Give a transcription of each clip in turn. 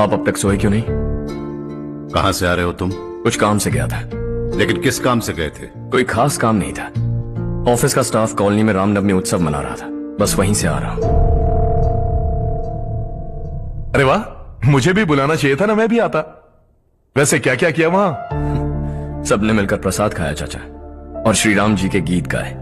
आप अब तक सोए क्यों नहीं? कहां से आ रहे हो तुम? कुछ काम से गया था। लेकिन किस काम से गए थे? कोई खास काम नहीं था। ऑफिस का स्टाफ कॉलोनी में रामनवमी उत्सव मना रहा था, बस वहीं से आ रहा हूं। अरे वाह, मुझे भी बुलाना चाहिए था ना, मैं भी आता। वैसे क्या क्या किया वहां? सबने मिलकर प्रसाद खाया चाचा, और श्री राम जी के गीत गाए।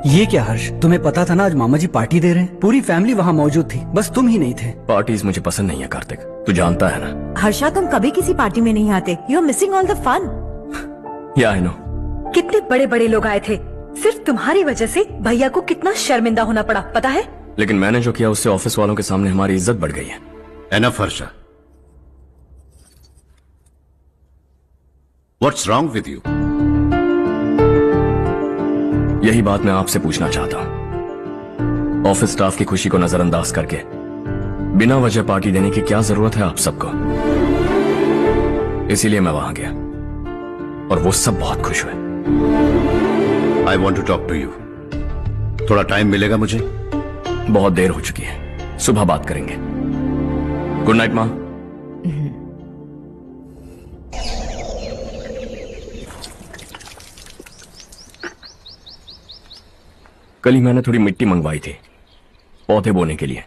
ये क्या हर्ष, तुम्हें पता था ना आज मामा जी पार्टी दे रहे हैं? पूरी फैमिली वहाँ मौजूद थी, बस तुम ही नहीं थे। पार्टीज मुझे पसंद नहीं है कार्तिक, तू जानता है ना। हर्षा, तुम कभी किसी पार्टी में नहीं आते। You are missing all the fun. Yeah I no. कितने बड़े बड़े लोग आए थे, सिर्फ तुम्हारी वजह से भैया को कितना शर्मिंदा होना पड़ा, पता है? लेकिन मैंने जो किया उससे ऑफिस वालों के सामने हमारी इज्जत बढ़ गई है। Enough Harsha, what's wrong with you? यही बात मैं आपसे पूछना चाहता हूं। ऑफिस स्टाफ की खुशी को नजरअंदाज करके बिना वजह पार्टी देने की क्या जरूरत है आप सबको? इसीलिए मैं वहां गया और वो सब बहुत खुश हुए। I want to talk to you. थोड़ा टाइम मिलेगा मुझे? बहुत देर हो चुकी है, सुबह बात करेंगे। गुड नाइट मां। कल ही मैंने थोड़ी मिट्टी मंगवाई थी पौधे बोने के लिए।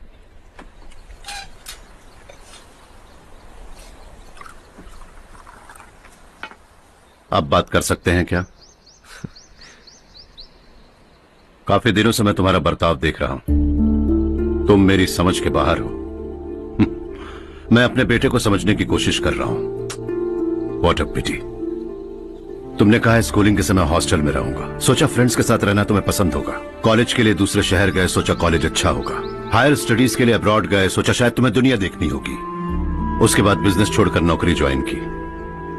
आप बात कर सकते हैं क्या? काफी दिनों से मैं तुम्हारा बर्ताव देख रहा हूं, तुम मेरी समझ के बाहर हो। मैं अपने बेटे को समझने की कोशिश कर रहा हूं। व्हाट अ पिटी। तुमने कहा स्कूलिंग के समय हॉस्टल में रहूंगा, सोचा फ्रेंड्स के साथ रहना तुम्हें पसंद होगा। कॉलेज के लिए दूसरे शहर गए, सोचा कॉलेज अच्छा होगा। हायर स्टडीज के लिए अब्रॉड गए, सोचा शायद तुम्हें दुनिया देखनी होगी। उसके बाद बिजनेस छोड़कर नौकरी ज्वाइन की,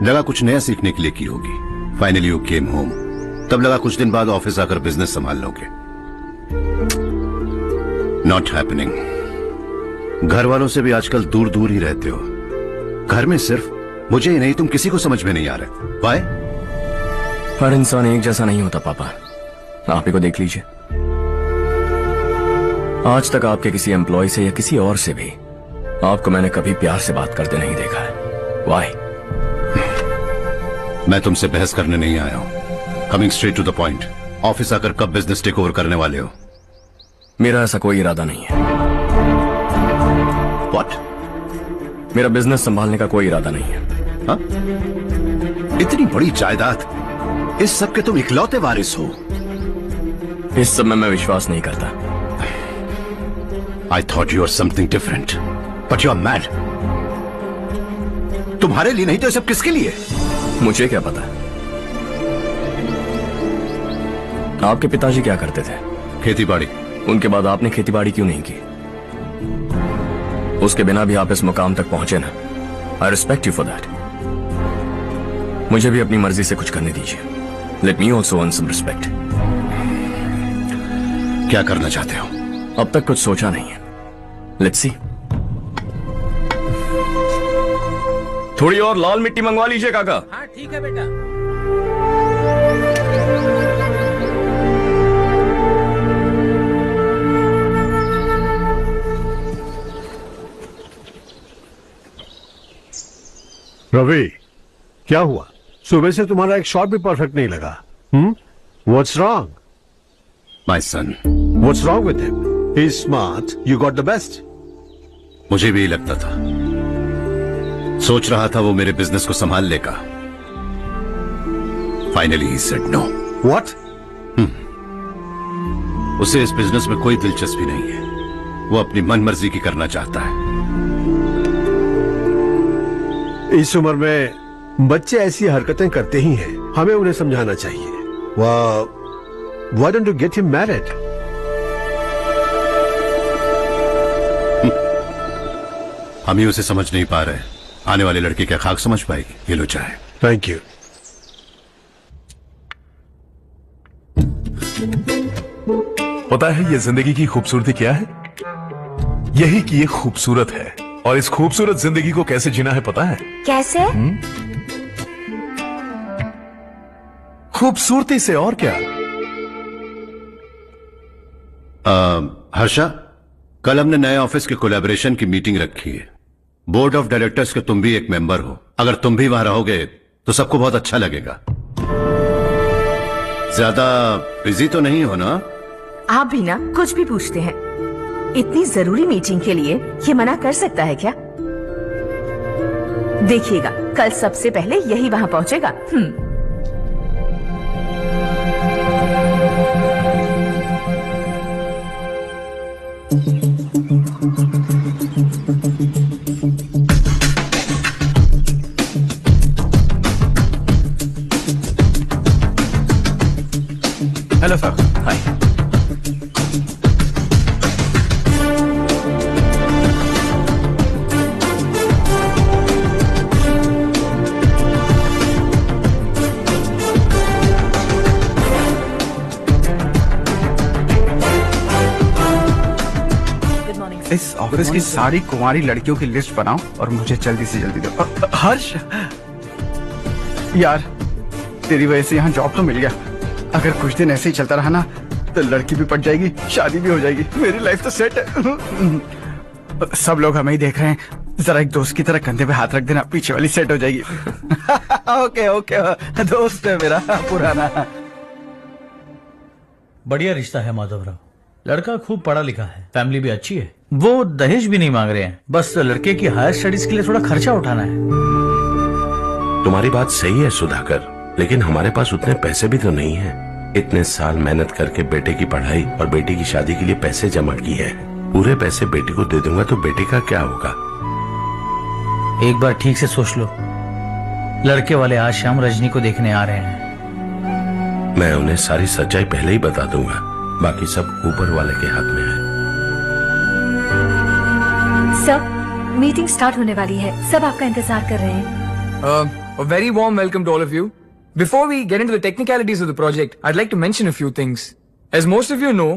लगा कुछ नया सीखने के लिए की होगी। फाइनली यू केम होम, तब लगा कुछ दिन बाद ऑफिस आकर बिजनेस संभाल लोगे। Not happening. घर वालों से भी आजकल दूर दूर ही रहते हो। घर में सिर्फ मुझे ही नहीं, तुम किसी को समझ में नहीं आ रहे। वाई? हर इंसान एक जैसा नहीं होता पापा, आप ही को देख लीजिए। आज तक आपके किसी एम्प्लॉय से या किसी और से भी आपको मैंने कभी प्यार से बात करते नहीं देखा है। वाई? मैं तुमसे बहस करने नहीं आया हूं। Coming straight to the point, office आकर कब बिजनेस टेक ओवर करने वाले हो? मेरा ऐसा कोई इरादा नहीं है। व्हाट? मेरा बिजनेस संभालने का कोई इरादा नहीं है। हाँ? इतनी बड़ी जायदाद, इस सब के तुम इकलौते वारिस हो। इस सब में मैं विश्वास नहीं करता। I thought you were something different, but you are mad. तुम्हारे लिए नहीं तो सब किसके लिए? मुझे क्या पता। आपके पिताजी क्या करते थे? खेती बाड़ी। उनके बाद आपने खेती बाड़ी क्यों नहीं की? उसके बिना भी आप इस मुकाम तक पहुंचे ना। I respect you for that. मुझे भी अपनी मर्जी से कुछ करने दीजिए। Let me also earn some respect. क्या करना चाहते हो? अब तक कुछ सोचा नहीं है। Let's see. थोड़ी और लाल मिट्टी मंगवा लीजिए काका। हाँ ठीक है बेटा। रवि, क्या हुआ? सुबह से तुम्हारा एक शॉट भी परफेक्ट नहीं लगा। What's wrong? My son. What's wrong with him? He's smart. You got the best. मुझे भी लगता था, सोच रहा था वो मेरे बिजनेस को संभाल लेगा। Finally he said no. What? उसे इस बिजनेस में कोई दिलचस्पी नहीं है। वो अपनी मनमर्जी की करना चाहता है। इस उम्र में बच्चे ऐसी हरकतें करते ही हैं, हमें उन्हें समझाना चाहिए। Why don't you get him married? हम ही उसे समझ नहीं पा रहे, आने वाली लड़की क्या खाक समझ पाएगी? ये लो चाहे। Thank you. पता है ये जिंदगी की खूबसूरती क्या है? यही कि ये खूबसूरत है, और इस खूबसूरत जिंदगी को कैसे जीना है पता है? कैसे? खूबसूरती से, और क्या। हर्षा, कल हमने नए ऑफिस के कोलैबोरेशन की मीटिंग रखी है। बोर्ड ऑफ डायरेक्टर्स के तुम भी एक मेंबर हो। अगर तुम भी वहां रहोगे तो सबको बहुत अच्छा लगेगा। ज्यादा बिजी तो नहीं हो ना? आप भी ना कुछ भी पूछते हैं। इतनी जरूरी मीटिंग के लिए ये मना कर सकता है क्या? देखिएगा कल सबसे पहले यही वहां पहुंचेगा। Hello sir. हाय। इस ऑफिस की सारी कुंवारी लड़कियों की लिस्ट बनाओ और मुझे जल्दी से जल्दी दो। हर्ष यार, तेरी वजह से यहाँ जॉब तो मिल गया। अगर कुछ दिन ऐसे ही चलता रहा ना तो लड़की भी पट जाएगी, शादी भी हो जाएगी, मेरी लाइफ तो सेट है। सब लोग हमें ही देख रहे हैं, जरा एक दोस्त की तरह कंधे पे हाथ रख देना, पीछे वाली सेट हो जाएगी। ओके ओके, दोस्त है मेरा पुराना। बढ़िया रिश्ता है माधवराव। लड़का खूब पढ़ा लिखा है, फैमिली भी अच्छी है। वो दहेज भी नहीं मांग रहे हैं, बस लड़के की हायर स्टडीज के लिए थोड़ा खर्चा उठाना है। तुम्हारी बात सही है सुधाकर, लेकिन हमारे पास उतने पैसे भी तो नहीं है। इतने साल मेहनत करके बेटे की पढ़ाई और बेटी की शादी के लिए पैसे जमा किए हैं। पूरे पैसे बेटी को दे दूंगा तो बेटे का क्या होगा? एक बार ठीक से सोच लो। लड़के वाले आज शाम रजनी को देखने आ रहे हैं। मैं उन्हें सारी सच्चाई पहले ही बता दूंगा, बाकी सब ऊपर वाले के हाथ में है। सर, मीटिंग स्टार्ट होने वाली है, सब आपका इंतजार कर रहे हैं। A very warm welcome to all of you. Before we get into the technicalities of the project, I'd like to mention a few things. As most of you know,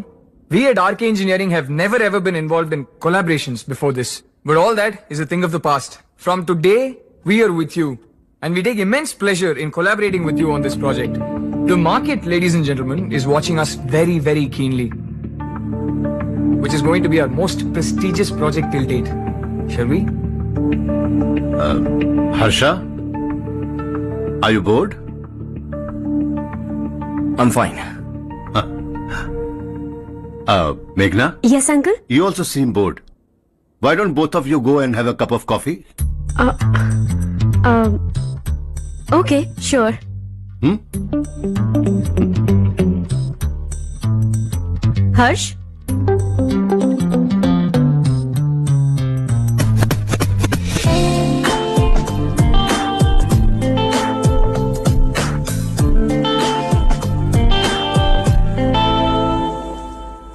we at RK Engineering have never ever been involved in collaborations before this. But all that is a thing of the past. From today, we are with you. And we take immense pleasure in collaborating with you on this project. The market, ladies and gentlemen, is watching us very, very keenly. Which is going to be our most prestigious project till date. Shall we? Harsha? Are you bored? I'm fine. Meghna? Yes, uncle. You also seem bored. Why don't both of you go and have a cup of coffee? Okay, sure. Harsh?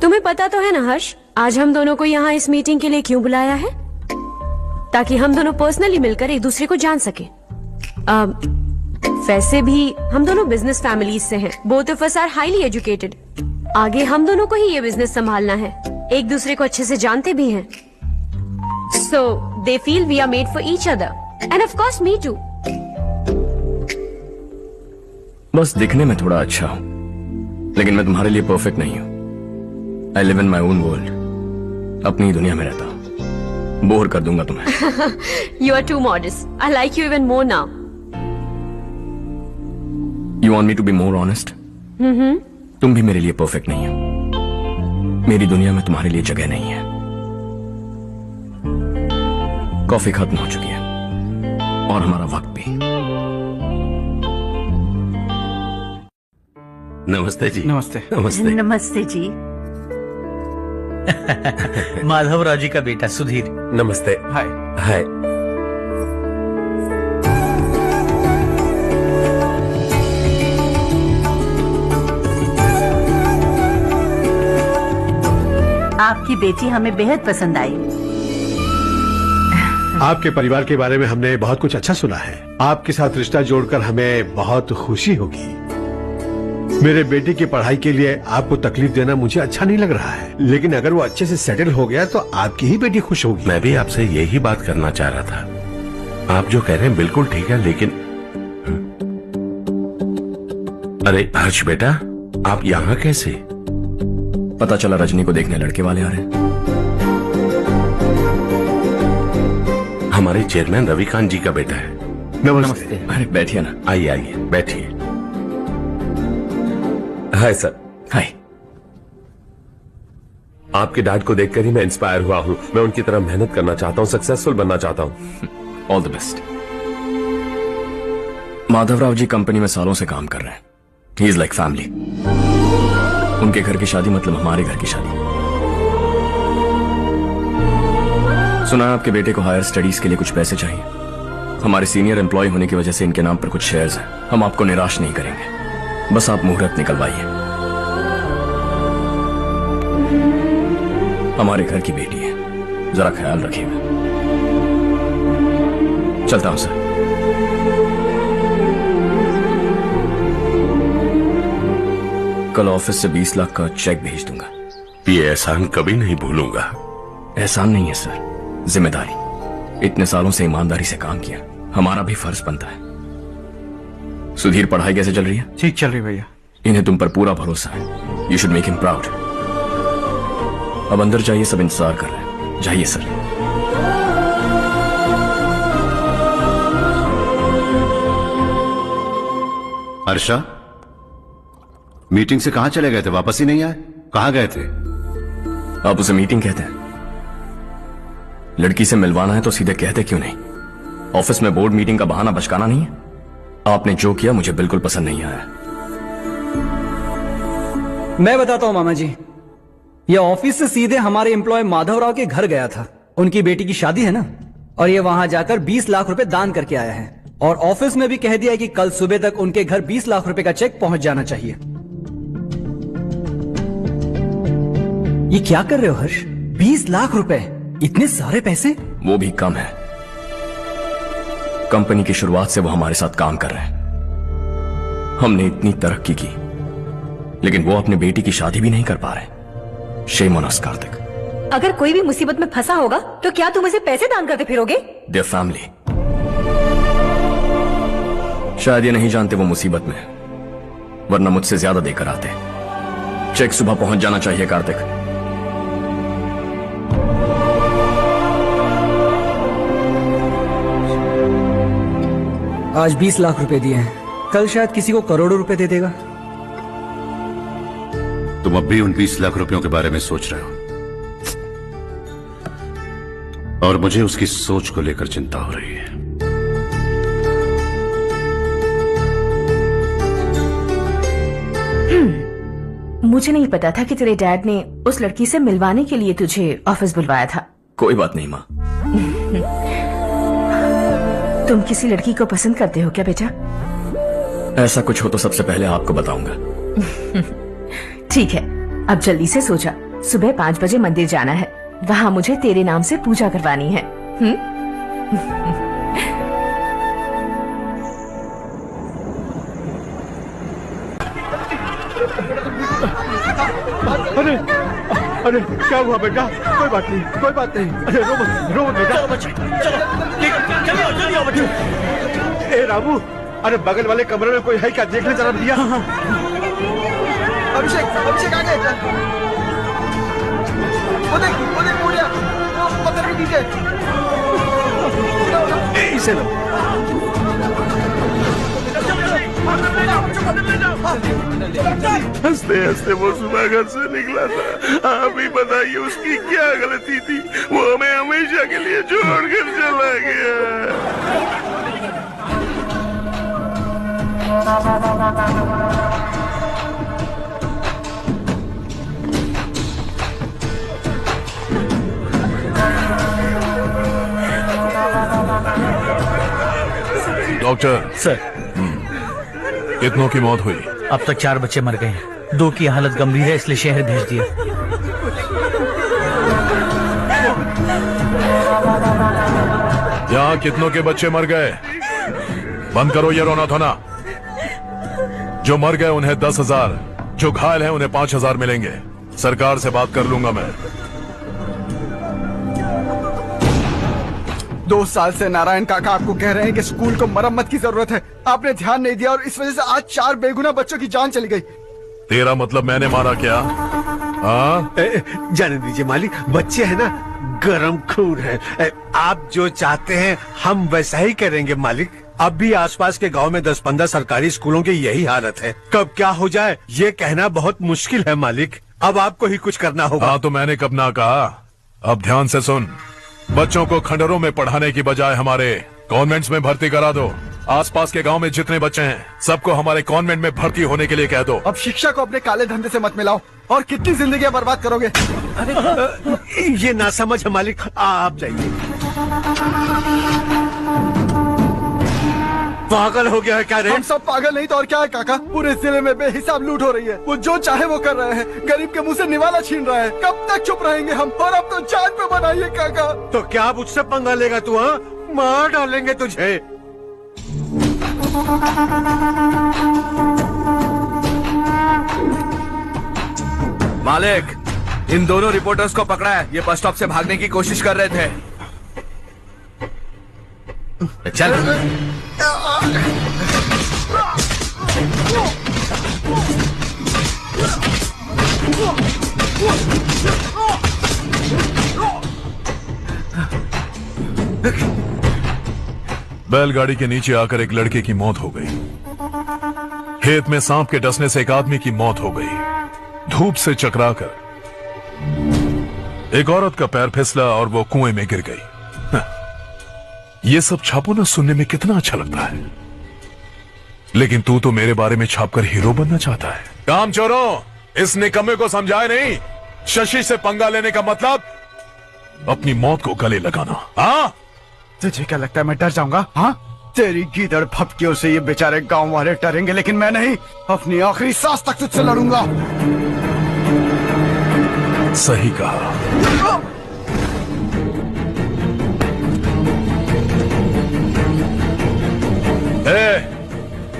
तुम्हें पता तो है ना हर्ष, आज हम दोनों को यहाँ इस मीटिंग के लिए क्यों बुलाया है? ताकि हम दोनों पर्सनली मिलकर एक दूसरे को जान सके। वैसे भी हम दोनों बिजनेस फैमिलीज से हैं। Both of us are highly educated. आगे हम दोनों को ही ये बिजनेस संभालना है। एक दूसरे को अच्छे से जानते भी हैं। So they feel we are made for each other and of course me too. बस दिखने में थोड़ा अच्छा हूं, लेकिन मैं तुम्हारे लिए परफेक्ट नहीं हूं। I live in my own world, अपनी ही दुनिया में रहता हूं। बोर कर दूंगा तुम्हें। You are too modest. I like you even more now. You want me to be more honest? तुम भी मेरे लिए परफेक्ट नहीं हो। मेरी दुनिया में तुम्हारे लिए जगह नहीं है। कॉफी खत्म हो चुकी है और हमारा वक्त भी। नमस्ते जी। नमस्ते। नमस्ते। नमस्ते जी। माधवराव जी का बेटा सुधीर। नमस्ते। हाय। हाय। आपकी बेटी हमें बेहद पसंद आई। आपके परिवार के बारे में हमने बहुत कुछ अच्छा सुना है। आपके साथ रिश्ता जोड़कर हमें बहुत खुशी होगी। मेरे बेटे की पढ़ाई के लिए आपको तकलीफ देना मुझे अच्छा नहीं लग रहा है, लेकिन अगर वो अच्छे से सेटल हो गया तो आपकी ही बेटी खुश होगी। मैं भी आपसे यही बात करना चाह रहा था। आप जो कह रहे हैं बिल्कुल ठीक है, लेकिन अरे हर्ष बेटा, आप यहाँ कैसे? पता चला रजनी को देखने लड़के वाले आ रहे हैं। हमारे चेयरमैन रविकांत जी का बेटा है। नमस्ते। अरे बैठिए ना। आइए आइए बैठिए। Hi sir. हाय। आपके डैड को देखकर ही मैं इंस्पायर हुआ हूँ। मैं उनकी तरह मेहनत करना चाहता हूँ, सक्सेसफुल बनना चाहता हूँ। All the best. Madhavrao ji company में सालों से काम कर रहे हैं। He is like family. उनके घर की शादी मतलब हमारे घर की शादी। सुना है आपके बेटे को हायर स्टडीज के लिए कुछ पैसे चाहिए। हमारे सीनियर एम्प्लॉय होने की वजह से इनके नाम पर कुछ शेयर्स हैं। हम आपको निराश नहीं करेंगे, बस आप मुहूर्त निकलवाइए। हमारे घर की बेटी है, जरा ख्याल रखिएगा। चलता हूं सर। कल ऑफिस से 20 लाख का चेक भेज दूंगा। ये एहसान कभी नहीं भूलूंगा। एहसान नहीं है सर, जिम्मेदारी। इतने सालों से ईमानदारी से काम किया, हमारा भी फर्ज बनता है। सुधीर, पढ़ाई कैसे चल रही है? ठीक चल रही भैया। इन्हें तुम पर पूरा भरोसा है। You should make him proud. अब अंदर जाइए, सब इंतजार कर रहे हैं। जाइए सर। हर्षा, मीटिंग से कहां चले गए थे? वापस ही नहीं आए? कहां गए थे? आप उसे मीटिंग कहते हैं? लड़की से मिलवाना है तो सीधे कहते क्यों नहीं? ऑफिस में बोर्ड मीटिंग का बहाना बचकाना नहीं है। आपने जो किया मुझे बिल्कुल पसंद नहीं आया। मैं बताता हूं मामा जी, ये ऑफिस से सीधे हमारे एम्प्लॉय माधवराव के घर गया था। उनकी बेटी की शादी है ना, और ये वहां जाकर 20 लाख रुपए दान करके आया है। और ऑफिस में भी कह दिया कि कल सुबह तक उनके घर 20 लाख रुपए का चेक पहुंच जाना चाहिए। ये क्या कर रहे हो हर्ष? 20 लाख रुपए, इतने सारे पैसे? वो भी कम है। कंपनी की शुरुआत से वो हमारे साथ काम कर रहे हैं। हमने इतनी तरक्की की, लेकिन वो अपने बेटी की शादी भी नहीं कर पा रहे। Shame on us Kartik. अगर कोई भी मुसीबत में फंसा होगा तो क्या तुम उसे पैसे दान करते फिरोगे? Their family. शायद ये नहीं जानते वो मुसीबत में, वरना मुझसे ज्यादा देकर आते। चेक सुबह पहुंच जाना चाहिए कार्तिक। आज 20 लाख रुपए दिए हैं, कल शायद किसी को करोड़ों रुपए दे देगा। तुम अब भी उन 20 लाख रुपयों के बारे में सोच रहे हो, और मुझे उसकी सोच को लेकर चिंता हो रही है। मुझे नहीं पता था कि तेरे डैड ने उस लड़की से मिलवाने के लिए तुझे ऑफिस बुलवाया था। कोई बात नहीं माँ। तुम किसी लड़की को पसंद करते हो क्या बेटा? ऐसा कुछ हो तो सबसे पहले आपको बताऊंगा। ठीक है, अब जल्दी से सो जा। सुबह 5 बजे मंदिर जाना है, वहाँ मुझे तेरे नाम से पूजा करवानी है। अरे अरे क्या हुआ बेटा? कोई बात नहीं, कोई बात नहीं। अरे रो बेटा। चलो बच्चे, चलो जल्दी आओ बच्चों। ए रामू, अरे बगल वाले कमरे में कोई है क्या? देखने जरा भैया। अभिषेक, अभिषेक आ गए। वो देख पूजा, वो पत्थर के नीचे। इसे लो। हंसते हंसते वो सुबह घर से निकला था। आप ही बताइए उसकी क्या गलती थी? वो हमें हमेशा के लिए छोड़कर चला गया। डॉक्टर सर, कितनों की मौत हुई? अब तक 4 बच्चे मर गए हैं, 2 की हालत गंभीर है, इसलिए शहर भेज दिया। यहाँ कितनों के बच्चे मर गए? बंद करो ये रोना धोना। जो मर गए उन्हें 10,000, जो घायल हैं उन्हें 5,000 मिलेंगे। सरकार से बात कर लूंगा मैं। 2 साल से नारायण काका आपको कह रहे हैं कि स्कूल को मरम्मत की जरूरत है। आपने ध्यान नहीं दिया और इस वजह से आज 4 बेगुनाह बच्चों की जान चली गई। तेरा मतलब मैंने मारा क्या? हाँ? जाने दीजिए मालिक, बच्चे हैं ना, गरम खून है। आप जो चाहते हैं हम वैसा ही करेंगे मालिक। अब भी आसपास के गांव में 10-15 सरकारी स्कूलों की यही हालत है। कब क्या हो जाए ये कहना बहुत मुश्किल है मालिक। अब आपको ही कुछ करना होगा। हाँ तो मैंने कब ना कहा। अब ध्यान से सुन, बच्चों को खंडरों में पढ़ाने की बजाय हमारे कॉन्वेंट्स में भर्ती करा दो। आसपास के गांव में जितने बच्चे हैं सबको हमारे कॉन्वेंट में भर्ती होने के लिए कह दो। अब शिक्षा को अपने काले धंधे से मत मिलाओ, और कितनी जिंदगियां बर्बाद करोगे। ये ना समझ है मालिक, आप जाइए। पागल हो गया है क्या रे? हम सब पागल नहीं तो और क्या है काका। पूरे जिले में बेहिसाब लूट हो रही है। वो जो चाहे वो कर रहे हैं, गरीब के मुंह से निवाला छीन रहा है। कब तक चुप रहेंगे हम? और अब तो जान पे बनाइए काका। तो क्या मुझसे पंगा लेगा तू? हाँ, मार डालेंगे तुझे। मालिक, इन दोनों रिपोर्टर्स को पकड़ा है। ये बस स्टॉप से भागने की कोशिश कर रहे थे। चल। बैलगाड़ी के नीचे आकर एक लड़के की मौत हो गई। खेत में सांप के डसने से एक आदमी की मौत हो गई। धूप से चकराकर एक औरत का पैर फिसला और वो कुएं में गिर गई। ये सब छापो ना, सुनने में कितना अच्छा लगता है। लेकिन तू तो मेरे बारे में छापकर हीरो बनना चाहता है। काम चोरों, इस निकम्मे को समझाए नहीं। शशि से पंगा लेने का मतलब अपनी मौत को गले लगाना। हाँ, तुझे क्या लगता है मैं डर जाऊंगा? हाँ, तेरी गीदड़ फपकियों से ये बेचारे गांव वाले डरेंगे, लेकिन मैं नहीं। अपनी आखिरी सांस तक तुझसे लड़ूंगा। सही कहा।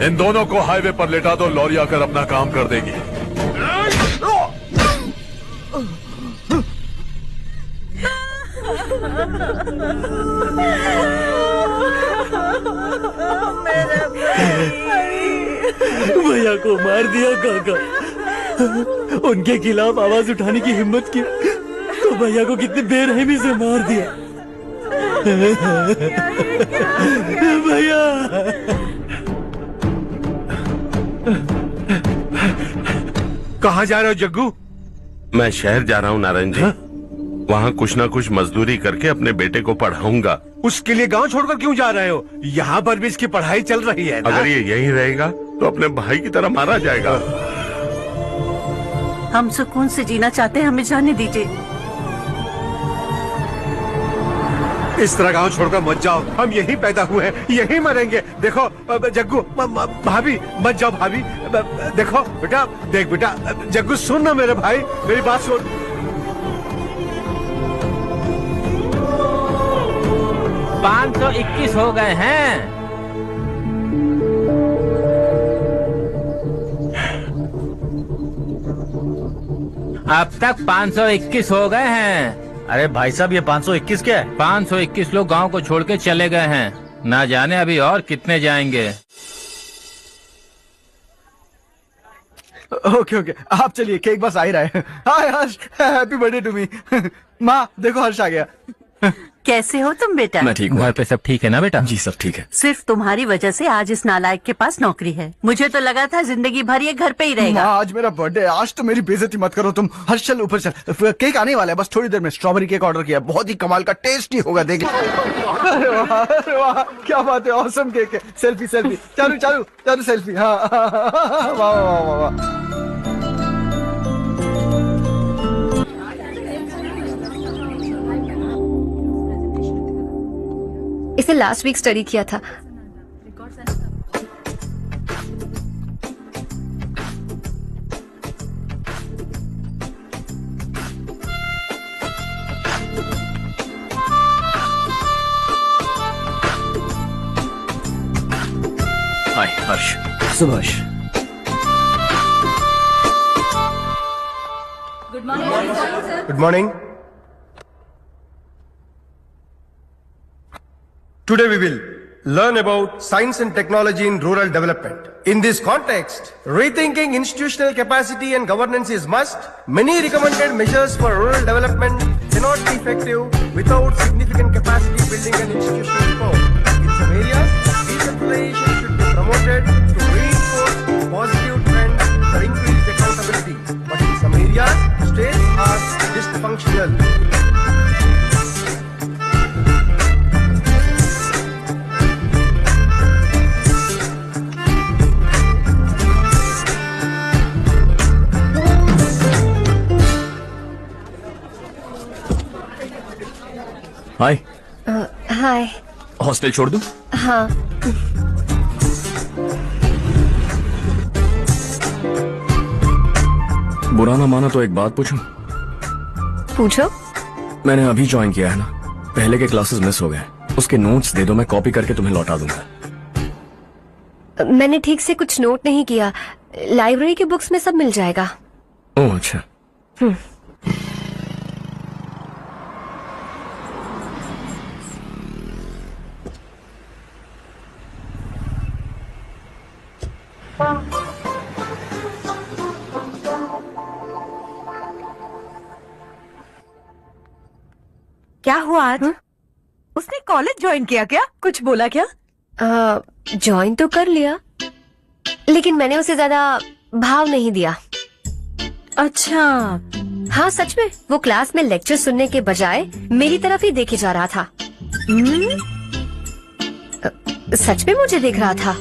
इन दोनों को हाईवे पर लेटा दो, लॉरी आकर अपना काम कर देगी। भैया को मार दिया काका। उनके खिलाफ आवाज उठाने की हिम्मत की तो भैया को कितनी बेरहमी से मार दिया। भैया कहाँ जा रहे हो जग्गू? मैं शहर जा रहा हूँ नारायण जी। वहाँ कुछ ना कुछ मजदूरी करके अपने बेटे को पढ़ाऊंगा। उसके लिए गांव छोड़कर क्यों जा रहे हो? यहाँ पर भी इसकी पढ़ाई चल रही है ना? अगर ये यहीं रहेगा तो अपने भाई की तरह मारा जाएगा। हम सुकून से जीना चाहते हैं, हमें जाने दीजिए। इस तरह गांव छोड़कर मत जाओ। हम यहीं पैदा हुए हैं, यहीं मरेंगे। देखो जग्गू, भाभी मत जाओ। भाभी देखो बेटा, देख बेटा, जग्गू सुन ना मेरे भाई, मेरी बात सुन। 521 हो गए हैं। अब तक 521 हो गए हैं। अरे भाई साहब, ये 521 क्या है? 521 लोग गांव को छोड़ के चले गए हैं। ना जाने अभी और कितने जाएंगे। ओके ओके, आप चलिए, केक बस आ ही रहा है। हाय हर्ष, हैप्पी बर्थडे टू मी। माँ देखो, हर्ष आ गया। कैसे हो तुम बेटा? मैं ठीक हूँ। घर पे सब ठीक है ना बेटा? जी सब ठीक है। सिर्फ तुम्हारी वजह से आज इस नालायक के पास नौकरी है। मुझे तो लगा था जिंदगी भर ये घर पे ही रहेगा। माँ आज मेरा बर्थडे, आज तो मेरी बेइज्जती मत करो तुम। हर्ष चल ऊपर चल, केक आने वाला है बस थोड़ी देर में। स्ट्रॉबेरी केक ऑर्डर किया, बहुत ही कमाल का, टेस्टी होगा, देख। अरे वाह, क्या बात है, ऑसम केक है। सेल्फी सेल्फी, चालू चालू चालू सेल्फी। हाँ वाह वाह वाह वाह। इसे लास्ट वीक स्टडी किया था। Hi Harsh. Subhash. Good morning. Today we will learn about science and technology in rural development. In this context, rethinking institutional capacity and governance is must. Many recommended measures for rural development cannot be effective without significant capacity building and institutional reform. In some areas, decentralization should be promoted to reinforce positive trends for increased accountability. But in some areas, states are dysfunctional. Hi. Hi. Hostel छोड़ दूं? हाँ। बुरा ना माना तो एक बात पूछूं? पूछो। मैंने अभी ज्वाइन किया है ना, पहले के क्लासेस मिस हो गए। उसके नोट्स दे दो, मैं कॉपी करके तुम्हें लौटा दूंगा। मैंने ठीक से कुछ नोट नहीं किया, लाइब्रेरी के बुक्स में सब मिल जाएगा। ओह अच्छा। क्या हुआ आज? उसने कॉलेज ज्वाइन किया क्या? कुछ बोला क्या? ज्वाइन तो कर लिया, लेकिन मैंने उसे ज्यादा भाव नहीं दिया। अच्छा। हाँ सच में, वो क्लास में लेक्चर सुनने के बजाय मेरी तरफ ही देखे जा रहा था। सच में मुझे देख रहा था।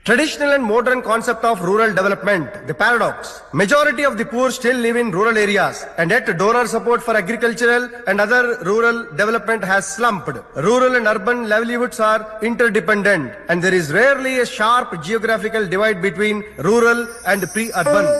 Traditional and modern concept of rural development, the paradox. Majority of the poor still live in rural areas, and yet donor support for agricultural and other rural development has slumped. Rural and urban livelihoods are interdependent, and there is rarely a sharp geographical divide between rural and pre-urban.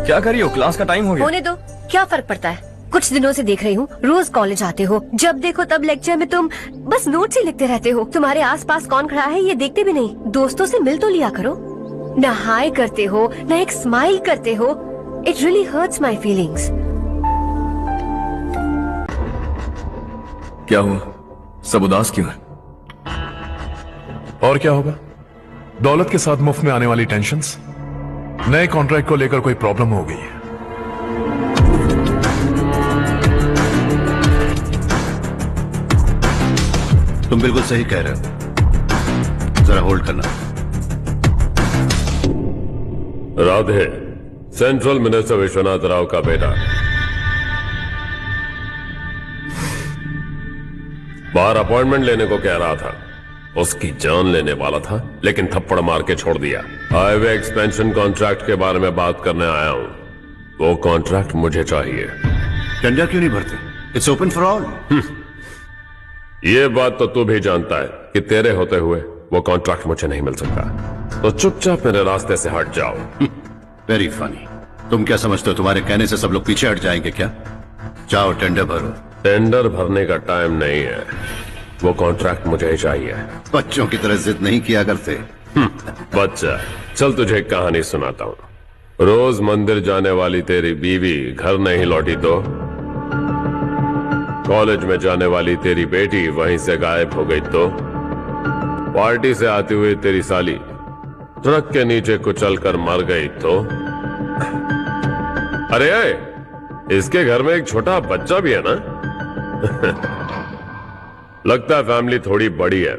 क्या कर रही हो? Class का time हो गया। होने दो, क्या फर्क पड़ता है? कुछ दिनों से देख रही हूँ, रोज कॉलेज आते हो, जब देखो तब लेक्चर में तुम बस नोट्स ही लिखते रहते हो। तुम्हारे आसपास कौन खड़ा है ये देखते भी नहीं। दोस्तों से मिल तो लिया करो। न हाय करते हो, न एक स्माइल करते हो। It really hurts my feelings. क्या हुआ? सब उदास क्यों है? और क्या होगा? दौलत के साथ मुफ्त में आने वाली टेंशन्स। नए कॉन्ट्रैक्ट को लेकर कोई प्रॉब्लम हो गई है। तुम बिल्कुल सही कह रहे हो, जरा होल्ड करना। राधे, सेंट्रल मिनिस्टर विश्वनाथ राव का बेटा। बाहर अपॉइंटमेंट लेने को कह रहा था, उसकी जान लेने वाला था, लेकिन थप्पड़ मार के छोड़ दिया। हाईवे एक्सपेंशन कॉन्ट्रैक्ट के बारे में बात करने आया हूं। वो कॉन्ट्रैक्ट मुझे चाहिए। टेंडर क्यों नहीं भरते? It's open for all. ये बात तो तू भी जानता है कि तेरे होते हुए वो कॉन्ट्रैक्ट मुझे नहीं मिल सकता, तो चुपचाप मेरे रास्ते से हट जाओ। Very funny. तुम क्या समझते हो तुम्हारे कहने से सब लोग पीछे हट जाएंगे क्या? जाओ टेंडर भरो। टेंडर भरने का टाइम नहीं है, वो कॉन्ट्रैक्ट मुझे ही चाहिए। बच्चों की तरह जिद नहीं किया करते। बच्चा, चल तुझे एक कहानी सुनाता हूँ। रोज मंदिर जाने वाली तेरी बीवी घर नहीं लौटी तो कॉलेज में जाने वाली तेरी बेटी वहीं से गायब हो गई तो पार्टी से आती हुई तेरी साली ट्रक के नीचे कुचलकर मर गई तो अरे इसके घर में एक छोटा बच्चा भी है ना। लगता है फैमिली थोड़ी बड़ी है,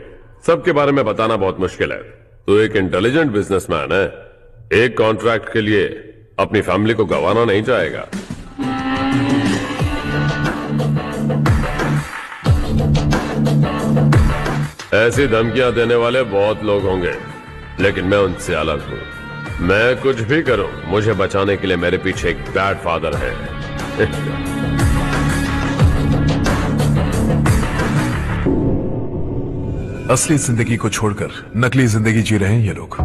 सबके बारे में बताना बहुत मुश्किल है। तू एक इंटेलिजेंट बिजनेसमैन है, एक कॉन्ट्रैक्ट के लिए अपनी फैमिली को गंवाना नहीं चाहेगा। ऐसी धमकियां देने वाले बहुत लोग होंगे, लेकिन मैं उनसे अलग हूं। मैं कुछ भी करूं, मुझे बचाने के लिए मेरे पीछे एक बैड फादर है। असली जिंदगी को छोड़कर नकली जिंदगी जी रहे हैं ये लोग।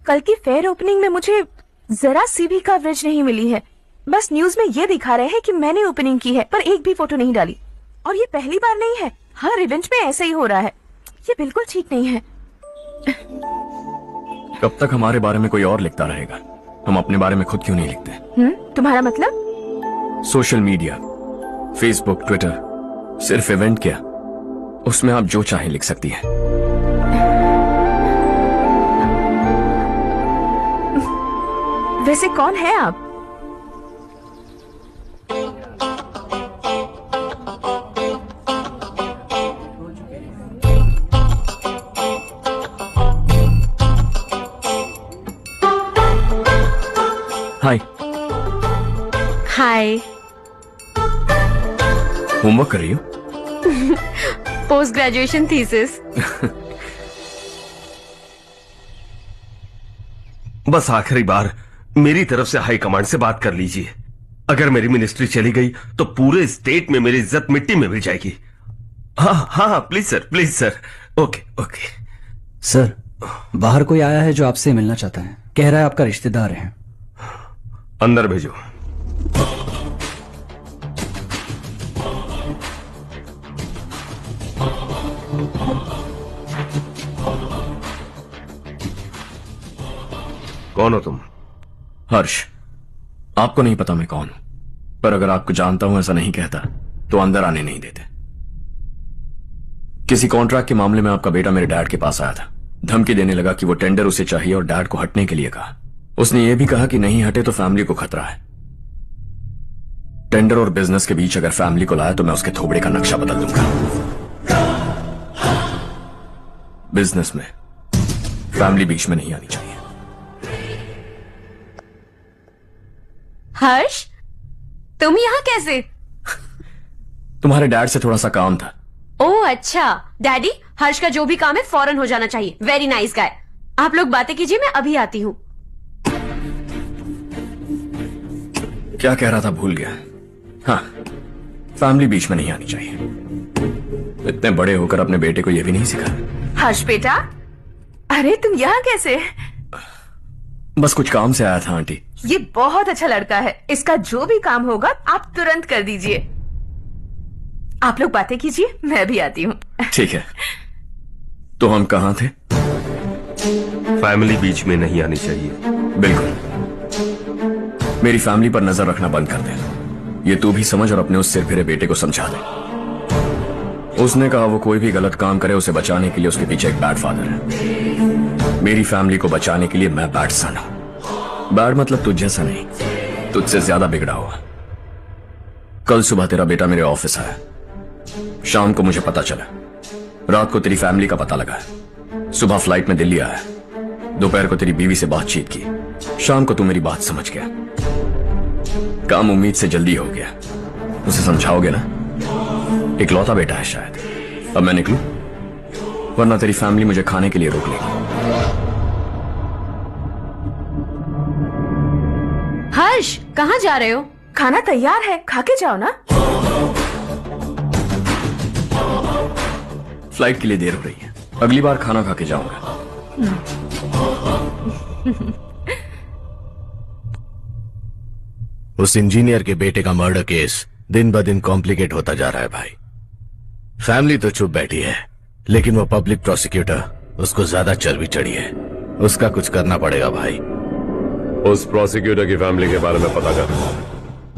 कल की फेयर ओपनिंग में मुझे जरा सी भी कवरेज नहीं मिली है। बस न्यूज में ये दिखा रहे हैं कि मैंने ओपनिंग की है, पर एक भी फोटो नहीं डाली। और ये पहली बार नहीं है, हर इवेंट में ऐसा ही हो रहा है। ये बिल्कुल ठीक नहीं है। कब तक हमारे बारे में कोई और लिखता रहेगा? हम अपने बारे में खुद क्यों नहीं लिखते? तुम्हारा मतलब? सोशल मीडिया, फेसबुक, ट्विटर, सिर्फ इवेंट क्या, उसमें आप जो चाहे लिख सकती है। वैसे कौन है आप? हाय। हाय। होमवर्क कर रही हो? Post graduation thesis. बस आखिरी बार मेरी तरफ से हाई कमांड से बात कर लीजिए। अगर मेरी मिनिस्ट्री चली गई तो पूरे स्टेट में मेरी इज्जत मिट्टी में मिल जाएगी। हाँ हाँ please sir. Okay okay. Sir, बाहर कोई आया है जो आपसे मिलना चाहता है। कह रहा है आपका रिश्तेदार है। अंदर भेजो। कौन हो तुम? हर्ष। आपको नहीं पता मैं कौन हूं, पर अगर आपको जानता हूं ऐसा नहीं कहता तो अंदर आने नहीं देते। किसी कॉन्ट्रैक्ट के मामले में आपका बेटा मेरे डैड के पास आया था। धमकी देने लगा कि वो टेंडर उसे चाहिए और डैड को हटने के लिए कहा। उसने ये भी कहा कि नहीं हटे तो फैमिली को खतरा है। टेंडर और बिजनेस के बीच अगर फैमिली को लाया तो मैं उसके थोबड़े का नक्शा बदल दूंगा। बिजनेस में फैमिली बीच में नहीं आनी चाहिए। हर्ष, तुम यहाँ कैसे? तुम्हारे डैड से थोड़ा सा काम था। ओह अच्छा। डैडी, हर्ष का जो भी काम है फौरन हो जाना चाहिए। Very nice guy. आप लोग बातें कीजिए, मैं अभी आती हूँ। क्या कह रहा था भूल गया। हाँ, फैमिली बीच में नहीं आनी चाहिए। इतने बड़े होकर अपने बेटे को यह भी नहीं सिखा। हर्ष बेटा, अरे तुम यहाँ कैसे? बस कुछ काम से आया था आंटी। ये बहुत अच्छा लड़का है। इसका जो भी काम होगा आप तुरंत कर दीजिए। आप लोग बातें कीजिए, मैं भी आती हूँ। ठीक है। तो हम कहाँ थे? फैमिली बीच में नहीं आनी चाहिए। बिल्कुल। मेरी फैमिली पर नजर रखना बंद कर दे। ये तू भी समझ और अपने उस सिर फिरे बेटे को समझा दे। उसने कहा वो कोई भी गलत काम करे उसे बचाने के लिए उसके पीछे एक बैड फादर है। मेरी फैमिली को बचाने के लिए मैं बैड सन हूं। बैड मतलब तुझ जैसा नहीं, तुझसे ज्यादा बिगड़ा हुआ। कल सुबह तेरा बेटा मेरे ऑफिस आया। शाम को मुझे पता चला। रात को तेरी फैमिली का पता लगा। सुबह फ्लाइट में दिल्ली आया। दोपहर को तेरी बीवी से बातचीत की। शाम को तू मेरी बात समझ गया। काम उम्मीद से जल्दी हो गया। उसे समझाओगे ना? इकलौता बेटा है शायद। अब मैं निकलूं, वरना तेरी फैमिली मुझे खाने के लिए रोक लेगी। हर्ष, कहाँ जा रहे हो? खाना तैयार है, खा के जाओ ना। फ्लाइट के लिए देर हो रही है। अगली बार खाना खा के जाऊंगा। उस इंजीनियर के बेटे का मर्डर केस दिन ब दिन कॉम्प्लिकेट होता जा रहा है भाई। फैमिली तो चुप बैठी है, लेकिन वो पब्लिक प्रोसिक्यूटर उसको ज्यादा चर्बी चढ़ी है। उसका कुछ करना पड़ेगा भाई। उस प्रोसिक्यूटर की फैमिली के बारे में पता कर।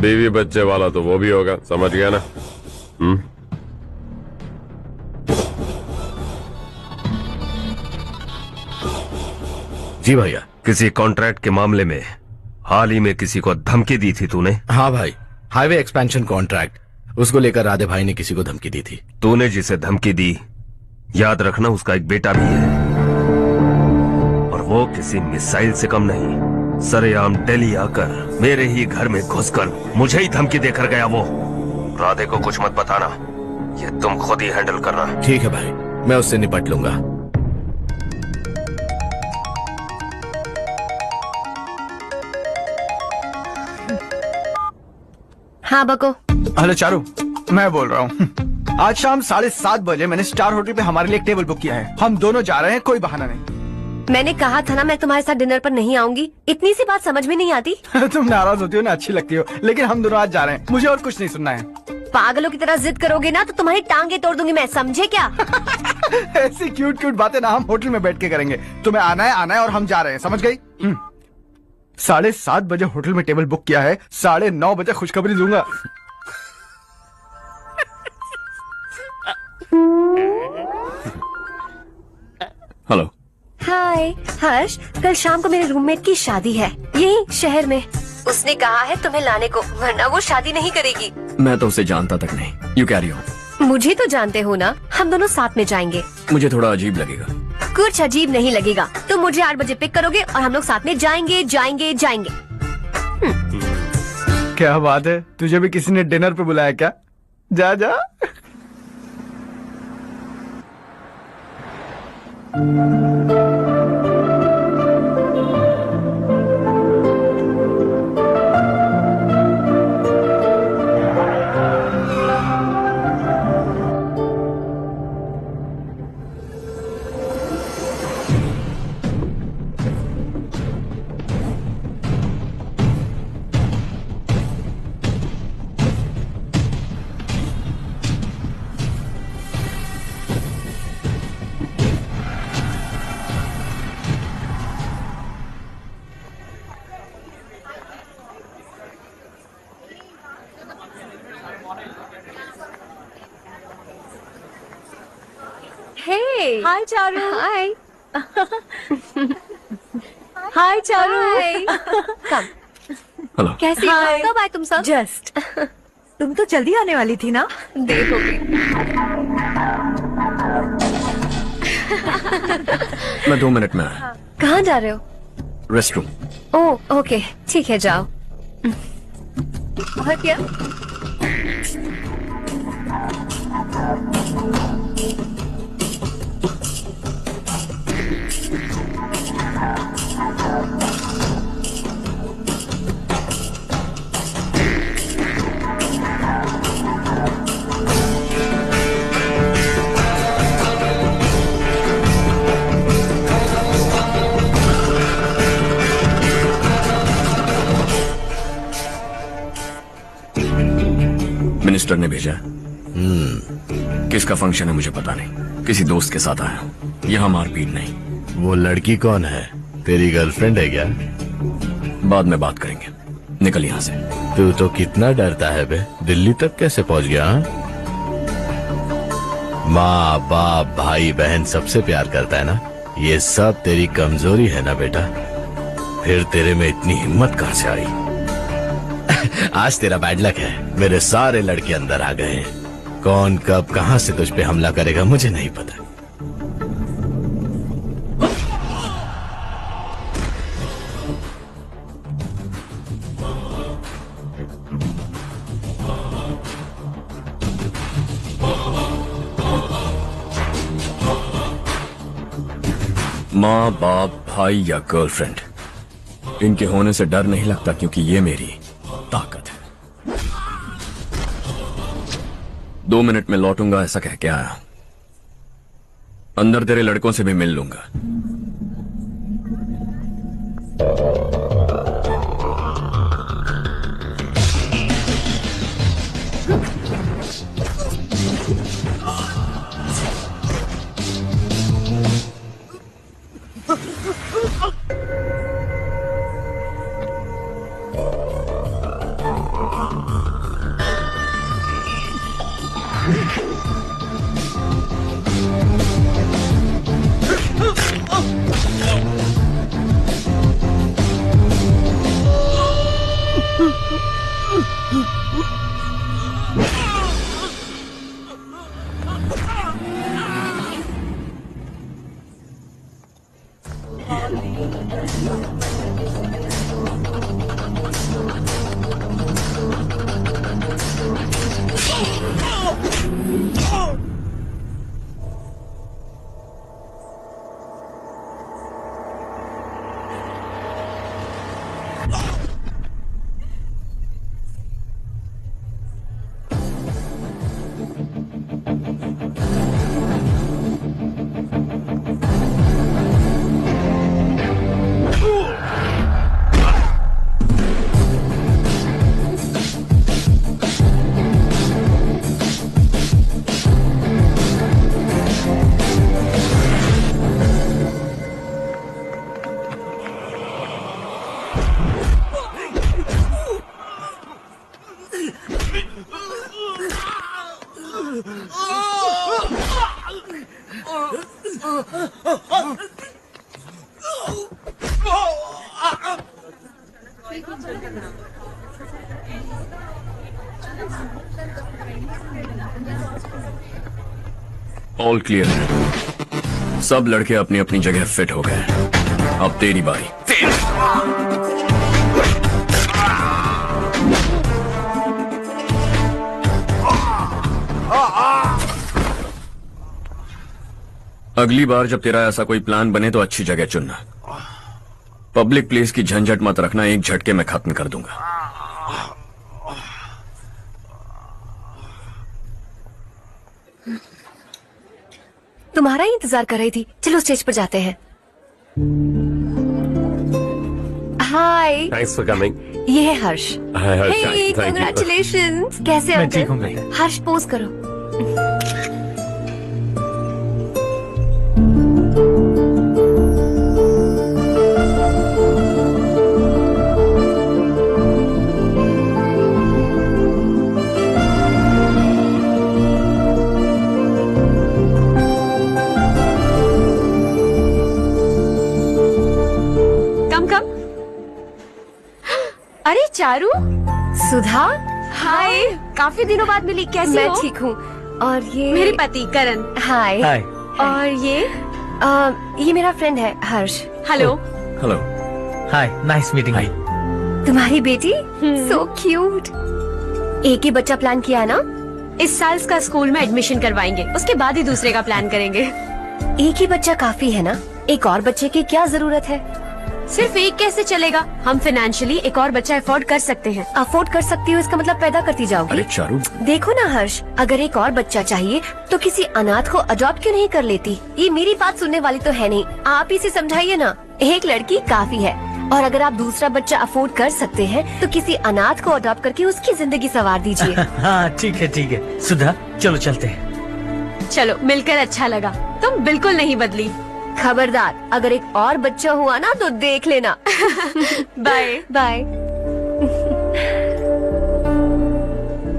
बीवी बच्चे वाला तो वो भी होगा, समझ गया ना? जी भैया। किसी कॉन्ट्रैक्ट के मामले में हाल ही में किसी को धमकी दी थी तूने? हाँ भाई, हाईवे एक्सपेंशन कॉन्ट्रैक्ट, उसको लेकर राधे भाई ने किसी को धमकी दी थी। तूने जिसे धमकी दी, याद रखना उसका एक बेटा भी है, और वो किसी मिसाइल से कम नहीं। सरेआम दिल्ली आकर मेरे ही घर में घुसकर मुझे ही धमकी देकर गया वो। राधे को कुछ मत बताना, ये तुम खुद ही हैंडल करना। ठीक है भाई, मैं उससे निपट लूंगा। हाँ बको। हेलो चारू, मैं बोल रहा हूँ। आज शाम 7:30 बजे मैंने स्टार होटल पे हमारे लिए एक टेबल बुक किया है। हम दोनों जा रहे हैं, कोई बहाना नहीं। मैंने कहा था ना मैं तुम्हारे साथ डिनर पर नहीं आऊंगी। इतनी सी बात समझ में नहीं आती। तुम नाराज होती हो ना, अच्छी लगती हो, लेकिन हम दोनों आज जा रहे हैं। मुझे और कुछ नहीं सुनना है। पागलों की तरह जिद करोगे ना तो तुम्हारी टांगे तोड़ दूंगी मैं, समझे क्या? ऐसी क्यूट क्यूट बातें ना हम होटल में बैठ के करेंगे। तुम्हें आना है और हम जा रहे हैं, समझ गई? 7:30 बजे होटल में टेबल बुक किया है, 9:30 बजे खुशखबरी दूंगा। हेलो। हाय हर्ष, कल शाम को मेरे रूममेट की शादी है यही शहर में। उसने कहा है तुम्हें लाने को, वरना वो शादी नहीं करेगी। मैं तो उसे जानता तक नहीं। You carry on. मुझे तो जानते हो ना, हम दोनों साथ में जाएंगे। मुझे थोड़ा अजीब लगेगा। कुछ अजीब नहीं लगेगा। तुम मुझे 8 बजे पिक करोगे और हम लोग साथ में जाएंगे जाएंगे जाएंगे। क्या बात है, तुझे भी किसी ने डिनर पे बुलाया क्या? जा जा। Hey. Hi चारू। Hi. हाय चारू। कम। हेलो। कैसी हो? कब आए तुम सब? जस्ट। तुम तो जल्दी आने वाली थी ना? देर हो गई। मैं 2 मिनट में आया। कहाँ जा रहे हो? रेस्टरूम। ओह ओके, ठीक है जाओ। और क्या? मिनिस्टर ने भेजा। किसका फंक्शन है मुझे पता नहीं, किसी दोस्त के साथ आया हूँ। यहाँ मारपीट नहीं। वो लड़की कौन है? तेरी गर्लफ्रेंड है क्या? बाद में बात करेंगे, निकल यहाँ से। तू तो कितना डरता है बे, दिल्ली तक कैसे पहुँच गया? माँ बाप भाई बहन सबसे प्यार करता है ना, ये सब तेरी कमजोरी है ना बेटा। फिर तेरे में इतनी हिम्मत कहाँ से आई? आज तेरा बैड लक है, मेरे सारे लड़के अंदर आ गए हैं। कौन कब कहां से तुझ पे हमला करेगा मुझे नहीं पता। माँ बाप भाई या गर्लफ्रेंड, इनके होने से डर नहीं लगता, क्योंकि ये मेरी ताकत है। 2 मिनट में लौटूंगा ऐसा कह के आया। अंदर तेरे लड़कों से भी मिल लूंगा। ऑल क्लियर है। सब लड़के अपनी अपनी जगह फिट हो गए। अब तेरी बारी। अगली बार जब तेरा ऐसा कोई प्लान बने तो अच्छी जगह चुनना। पब्लिक प्लेस की झंझट मत रखना, एक झटके में खत्म कर दूंगा। तुम्हारा ही इंतजार कर रही थी। चलो स्टेज पर जाते हैं। हाय। Thanks for coming. ये है हर्ष। हाय हर्ष। हे कांग्रेचुलेशंस। कैसे मैं ठीक हूँ अंकल? बेटा। हर्ष पोज करो। अरे चारू। सुधा। हाय, काफी दिनों बाद मिली। कैसी मैं हो? ठीक हूँ। और ये मेरे पति करण। हाय। हाय। और ये मेरा फ्रेंड है Harsh. Hello. Hello. Hi, nice meeting you. तुम्हारी बेटी सो क्यूट। एक ही बच्चा प्लान किया है ना? इस साल इसका स्कूल में एडमिशन करवाएंगे, उसके बाद ही दूसरे का प्लान करेंगे। एक ही बच्चा काफी है ना? एक और बच्चे की क्या जरूरत है? सिर्फ एक कैसे चलेगा? हम फाइनेंशियली एक और बच्चा अफोर्ड कर सकते हैं। अफोर्ड कर सकती हो इसका मतलब पैदा करती जाओगी। अरे चारू, देखो ना हर्ष, अगर एक और बच्चा चाहिए तो किसी अनाथ को अडॉप्ट क्यों नहीं कर लेती? ये मेरी बात सुनने वाली तो है नहीं। आप इसे समझाइए ना। एक लड़की काफी है, और अगर आप दूसरा बच्चा अफोर्ड कर सकते हैं तो किसी अनाथ को अडॉप्ट करके उसकी जिंदगी संवार दीजिए। हाँ ठीक है सुधा, चलो चलते हैं। चलो, मिलकर अच्छा लगा। तुम बिल्कुल नहीं बदली। खबरदार, अगर एक और बच्चा हुआ ना तो देख लेना। Bye bye.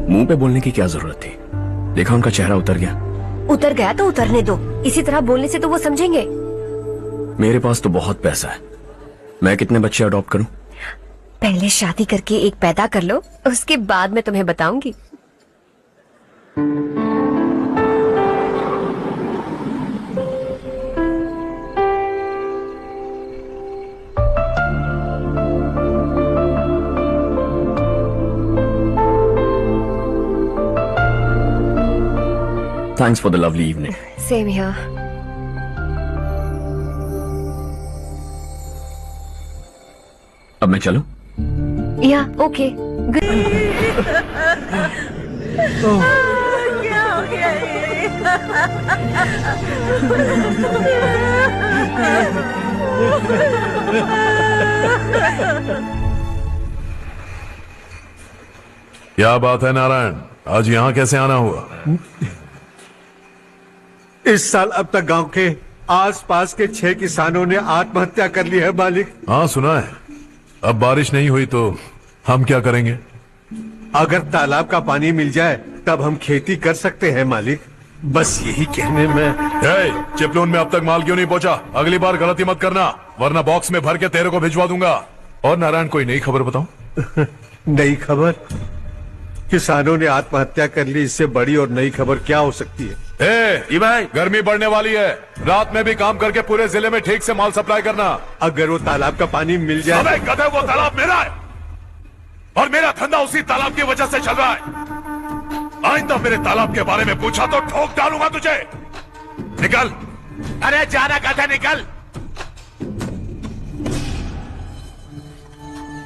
मुंह पे बोलने की क्या जरूरत थी? देखा उनका चेहरा उतर गया। उतर गया तो उतरने दो। इसी तरह बोलने से तो वो समझेंगे। मेरे पास तो बहुत पैसा है। मैं कितने बच्चे अडॉप्ट करूं? पहले शादी करके एक पैदा कर लो, उसके बाद मैं तुम्हें बताऊंगी। Thanks for the lovely evening. Same here. अब मैं चलूं? Yeah, okay. Good. क्या हो गया क्या बात है नारायण, आज यहाँ कैसे आना हुआ? इस साल अब तक गांव के आसपास के 6 किसानों ने आत्महत्या कर ली है मालिक। हाँ सुना है। अब बारिश नहीं हुई तो हम क्या करेंगे? अगर तालाब का पानी मिल जाए तब हम खेती कर सकते हैं मालिक। बस यही कहने में। चिपलून में अब तक माल क्यों नहीं पहुंचा? अगली बार गलती मत करना, वरना बॉक्स में भर के तेरे को भिजवा दूंगा। और नारायण, कोई नई खबर बताऊं? नई खबर? किसानों ने आत्महत्या कर ली, इससे बड़ी और नई खबर क्या हो सकती है? जी भाई, गर्मी बढ़ने वाली है, रात में भी काम करके पूरे जिले में ठीक से माल सप्लाई करना। अगर वो तालाब का पानी मिल जाए। अबे गधे, वो तालाब मेरा है और मेरा धंधा उसी तालाब की वजह से चल रहा है। आइंदा मेरे तालाब के बारे में पूछा तो ठोक डालूंगा तुझे। निकल। अरे जाना गधे, निकल।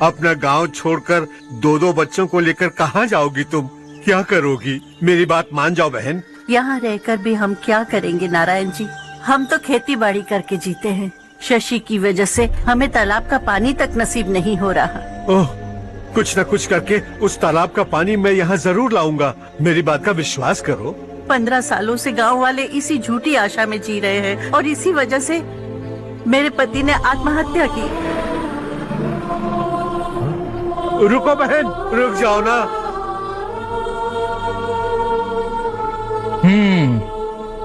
अपना गांव छोड़कर दो दो बच्चों को लेकर कहाँ जाओगी तुम? क्या करोगी? मेरी बात मान जाओ बहन। यहाँ रहकर भी हम क्या करेंगे नारायण जी? हम तो खेती बाड़ी करके जीते हैं। शशि की वजह से हमें तालाब का पानी तक नसीब नहीं हो रहा। ओह, कुछ न कुछ करके उस तालाब का पानी मैं यहाँ जरूर लाऊंगा। मेरी बात का विश्वास करो। 15 सालों से गांव वाले इसी झूठी आशा में जी रहे हैं और इसी वजह से मेरे पति ने आत्महत्या की। रुको बहन, रुक जाओ ना।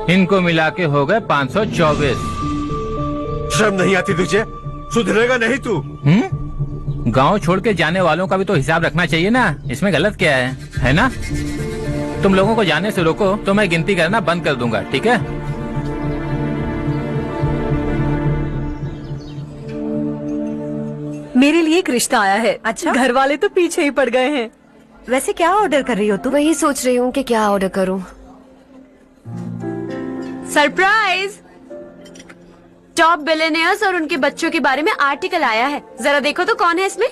इनको मिला के हो गए 524। शर्म नहीं आती तुझे? सुधरेगा नहीं तू? गांव छोड़ के जाने वालों का भी तो हिसाब रखना चाहिए ना। इसमें गलत क्या है ना? तुम लोगों को जाने से रोको तो मैं गिनती करना बंद कर दूंगा, ठीक है? मेरे लिए एक रिश्ता आया है। अच्छा? घर वाले तो पीछे ही पड़ गए हैं। वैसे क्या ऑर्डर कर रही हो तुम? वही सोच रही हूँ कि क्या ऑर्डर करूँ। सरप्राइज! टॉप बिलियनियर्स और उनके बच्चों के बारे में आर्टिकल आया है। जरा देखो तो कौन है इसमें।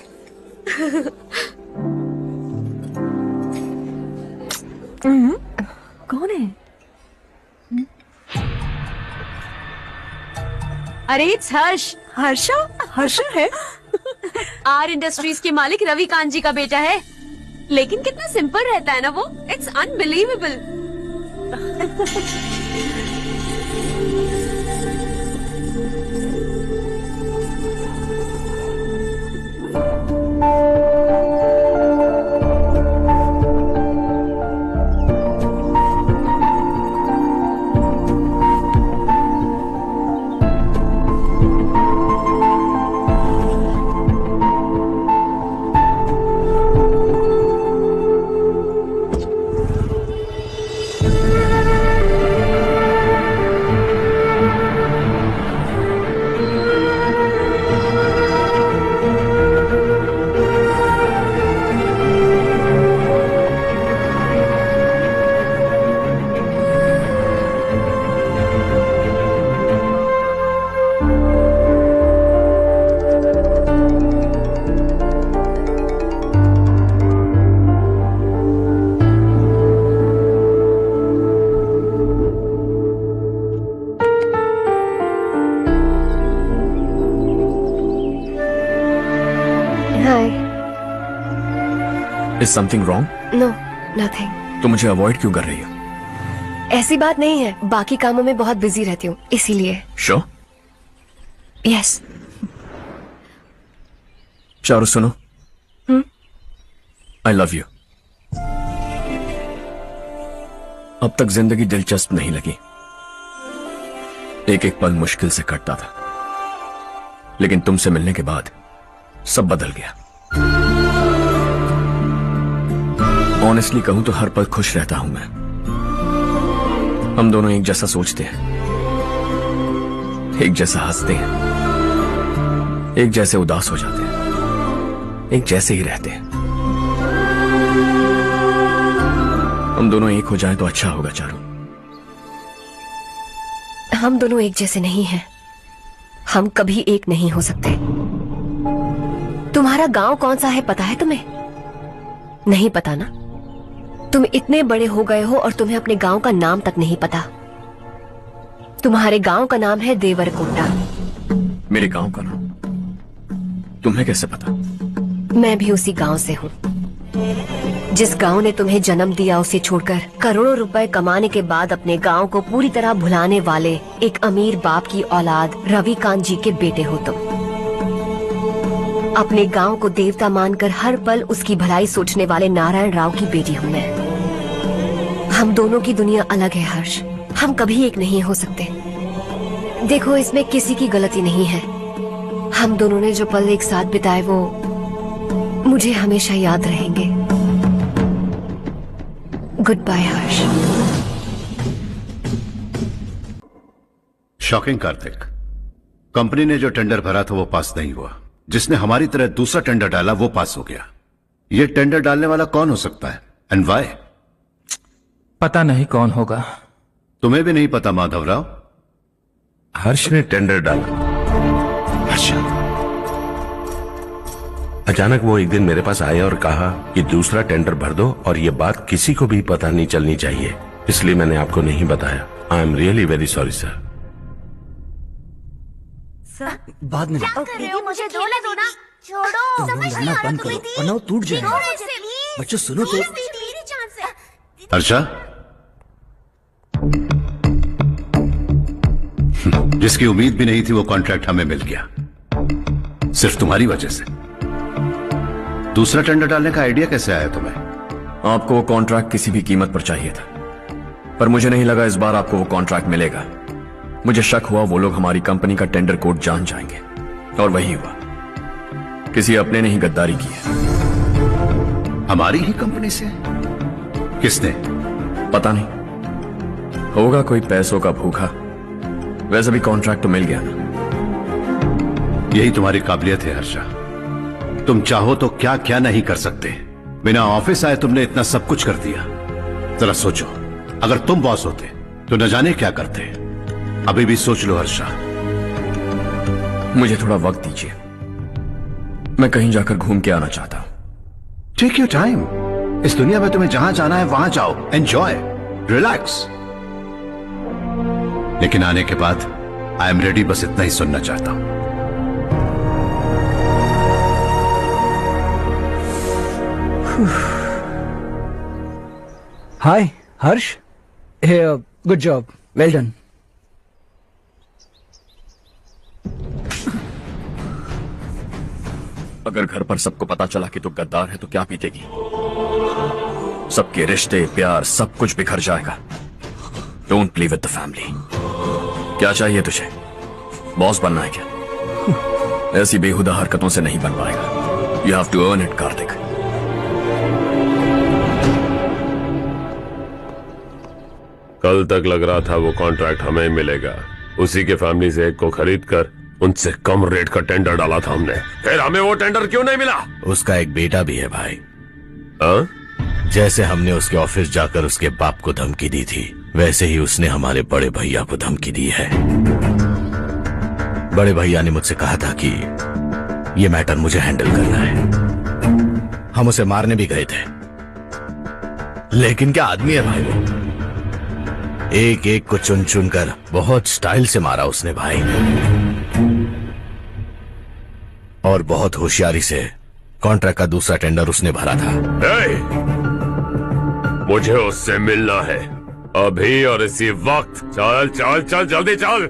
कौन है? अरे इट्स हर्ष। हर्षा है? आर इंडस्ट्रीज के मालिक रवि कांत जी का बेटा है। लेकिन कितना सिंपल रहता है ना वो। It's unbelievable. Is something wrong? No, nothing. तो मुझे अवॉइड क्यों कर रही हो? ऐसी बात नहीं है, बाकी कामों में बहुत बिजी रहती हूँ इसीलिए। Sure? यस। चारू सुनो। I love you. अब तक जिंदगी दिलचस्प नहीं लगी। एक एक पल मुश्किल से कटता था, लेकिन तुमसे मिलने के बाद सब बदल गया। ऑनेस्टली कहूं तो हर पल खुश रहता हूं मैं। हम दोनों एक जैसा सोचते हैं, एक जैसा हंसते हैं, एक जैसे उदास हो जाते हैं, एक जैसे ही रहते हैं। हम दोनों एक हो जाएं तो अच्छा होगा चारू। हम दोनों एक जैसे नहीं हैं। हम कभी एक नहीं हो सकते। तुम्हारा गांव कौन सा है पता है तुम्हें? नहीं पता ना? तुम इतने बड़े हो गए हो और तुम्हें अपने गांव का नाम तक नहीं पता। तुम्हारे गांव का नाम है देवरकोटा। मेरे गांव का नाम तुम्हें कैसे पता? मैं भी उसी गांव से हूँ। जिस गांव ने तुम्हें जन्म दिया उसे छोड़कर करोड़ों रुपए कमाने के बाद अपने गांव को पूरी तरह भुलाने वाले एक अमीर बाप की औलाद रवि कांत जी के बेटे हो तुम। अपने गांव को देवता मानकर हर पल उसकी भलाई सोचने वाले नारायण राव की बेटी हूँ मैं। हम दोनों की दुनिया अलग है हर्ष। हम कभी एक नहीं हो सकते। देखो, इसमें किसी की गलती नहीं है। हम दोनों ने जो पल एक साथ बिताए वो मुझे हमेशा याद रहेंगे। गुड बाय हर्ष। शॉकिंग कार्तिक, कंपनी ने जो टेंडर भरा था वो पास नहीं हुआ। जिसने हमारी तरह दूसरा टेंडर डाला वो पास हो गया। ये टेंडर डालने वाला कौन हो सकता है एंड वाई? पता नहीं कौन होगा। तुम्हें भी नहीं पता माधवराव? हर्ष ने टेंडर डाला। अच्छा। अचानक वो एक दिन मेरे पास आया और कहा कि दूसरा टेंडर भर दो और ये बात किसी को भी पता नहीं चलनी चाहिए, इसलिए मैंने आपको नहीं बताया। I am really very sorry sir. बाद में मुझे दो ना, छोड़ो। लड़ना बंद करो वरना वो टूट जाएगा। बच्चों सुनो तो। हर्षा, जिसकी उम्मीद भी नहीं थी वो कॉन्ट्रैक्ट हमें मिल गया, सिर्फ तुम्हारी वजह से। दूसरा टेंडर डालने का आइडिया कैसे आया तुम्हें? आपको वो कॉन्ट्रैक्ट किसी भी कीमत पर चाहिए था, पर मुझे नहीं लगा इस बार आपको वो कॉन्ट्रैक्ट मिलेगा। मुझे शक हुआ वो लोग हमारी कंपनी का टेंडर कोड जान जाएंगे, और वही हुआ। किसी अपने ने ही गद्दारी की है। हमारी ही कंपनी से? किसने? पता नहीं, होगा कोई पैसों का भूखा। वैसे भी कॉन्ट्रैक्ट तो मिल गया ना। यही तुम्हारी काबिलियत है हर्षा, तुम चाहो तो क्या क्या नहीं कर सकते। बिना ऑफिस आए तुमने इतना सब कुछ कर दिया। जरा सोचो, अगर तुम बॉस होते तो न जाने क्या करते। अभी भी सोच लो हर्षा। मुझे थोड़ा वक्त दीजिए, मैं कहीं जाकर घूम के आना चाहता हूं। Take your time. इस दुनिया में तुम्हें जहां जाना है वहां जाओ, एंजॉय, रिलैक्स। लेकिन आने के बाद आई एम रेडी, बस इतना ही सुनना चाहता हूं। हाय हर्ष, गुड जॉब, वेल डन। अगर घर पर सबको पता चला कि तू गद्दार है तो क्या बीतेगी? सबके रिश्ते, प्यार, सब कुछ बिखर जाएगा। Don't play with the family. क्या चाहिए तुझे? बॉस बनना है क्या? ऐसी बेहुदा हरकतों से नहीं बन पाएगा। You have to earn it Kartik. कल तक लग रहा था वो कॉन्ट्रैक्ट हमें मिलेगा। उसी के फैमिली से एक को खरीद कर उनसे कम रेट का टेंडर डाला था हमने। फिर हमें वो टेंडर क्यों नहीं मिला? उसका एक बेटा भी है भाई। हाँ? जैसे हमने उसके ऑफिस जाकर उसके बाप को धमकी दी थी, वैसे ही उसने हमारे बड़े भैया को धमकी दी है। बड़े भैया ने मुझसे कहा था कि ये मैटर मुझे हैंडल करना है। हम उसे मारने भी गए थे, लेकिन क्या आदमी है भाई वो। एक एक को चुन चुन कर बहुत स्टाइल से मारा उसने भाई, और बहुत होशियारी से कॉन्ट्रैक्ट का दूसरा टेंडर उसने भरा था। मुझे उससे मिलना है अभी और इसी वक्त। चल चल चल, जल्दी चल।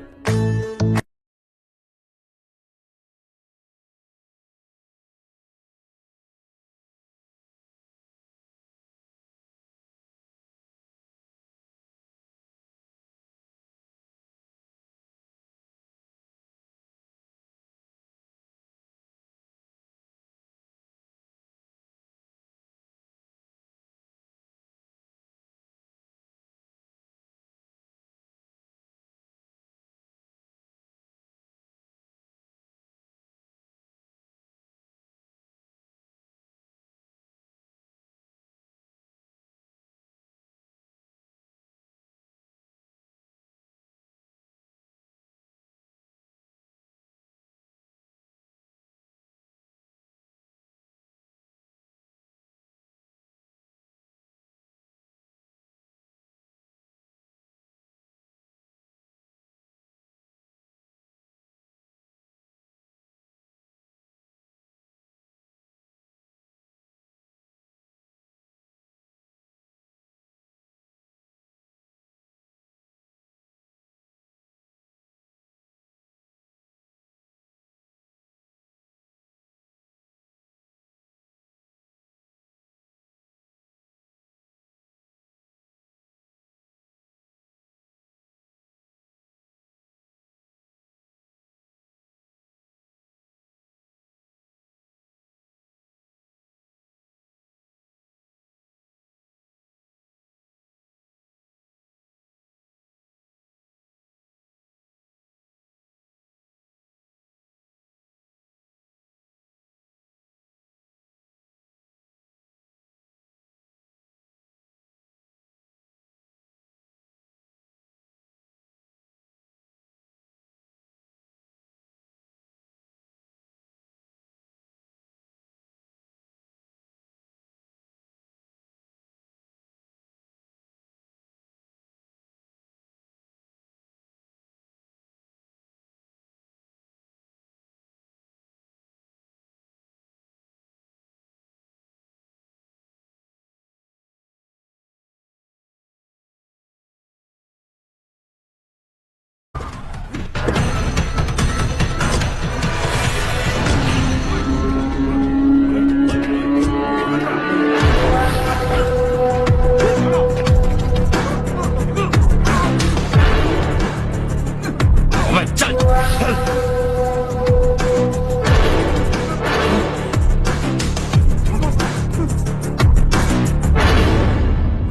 चल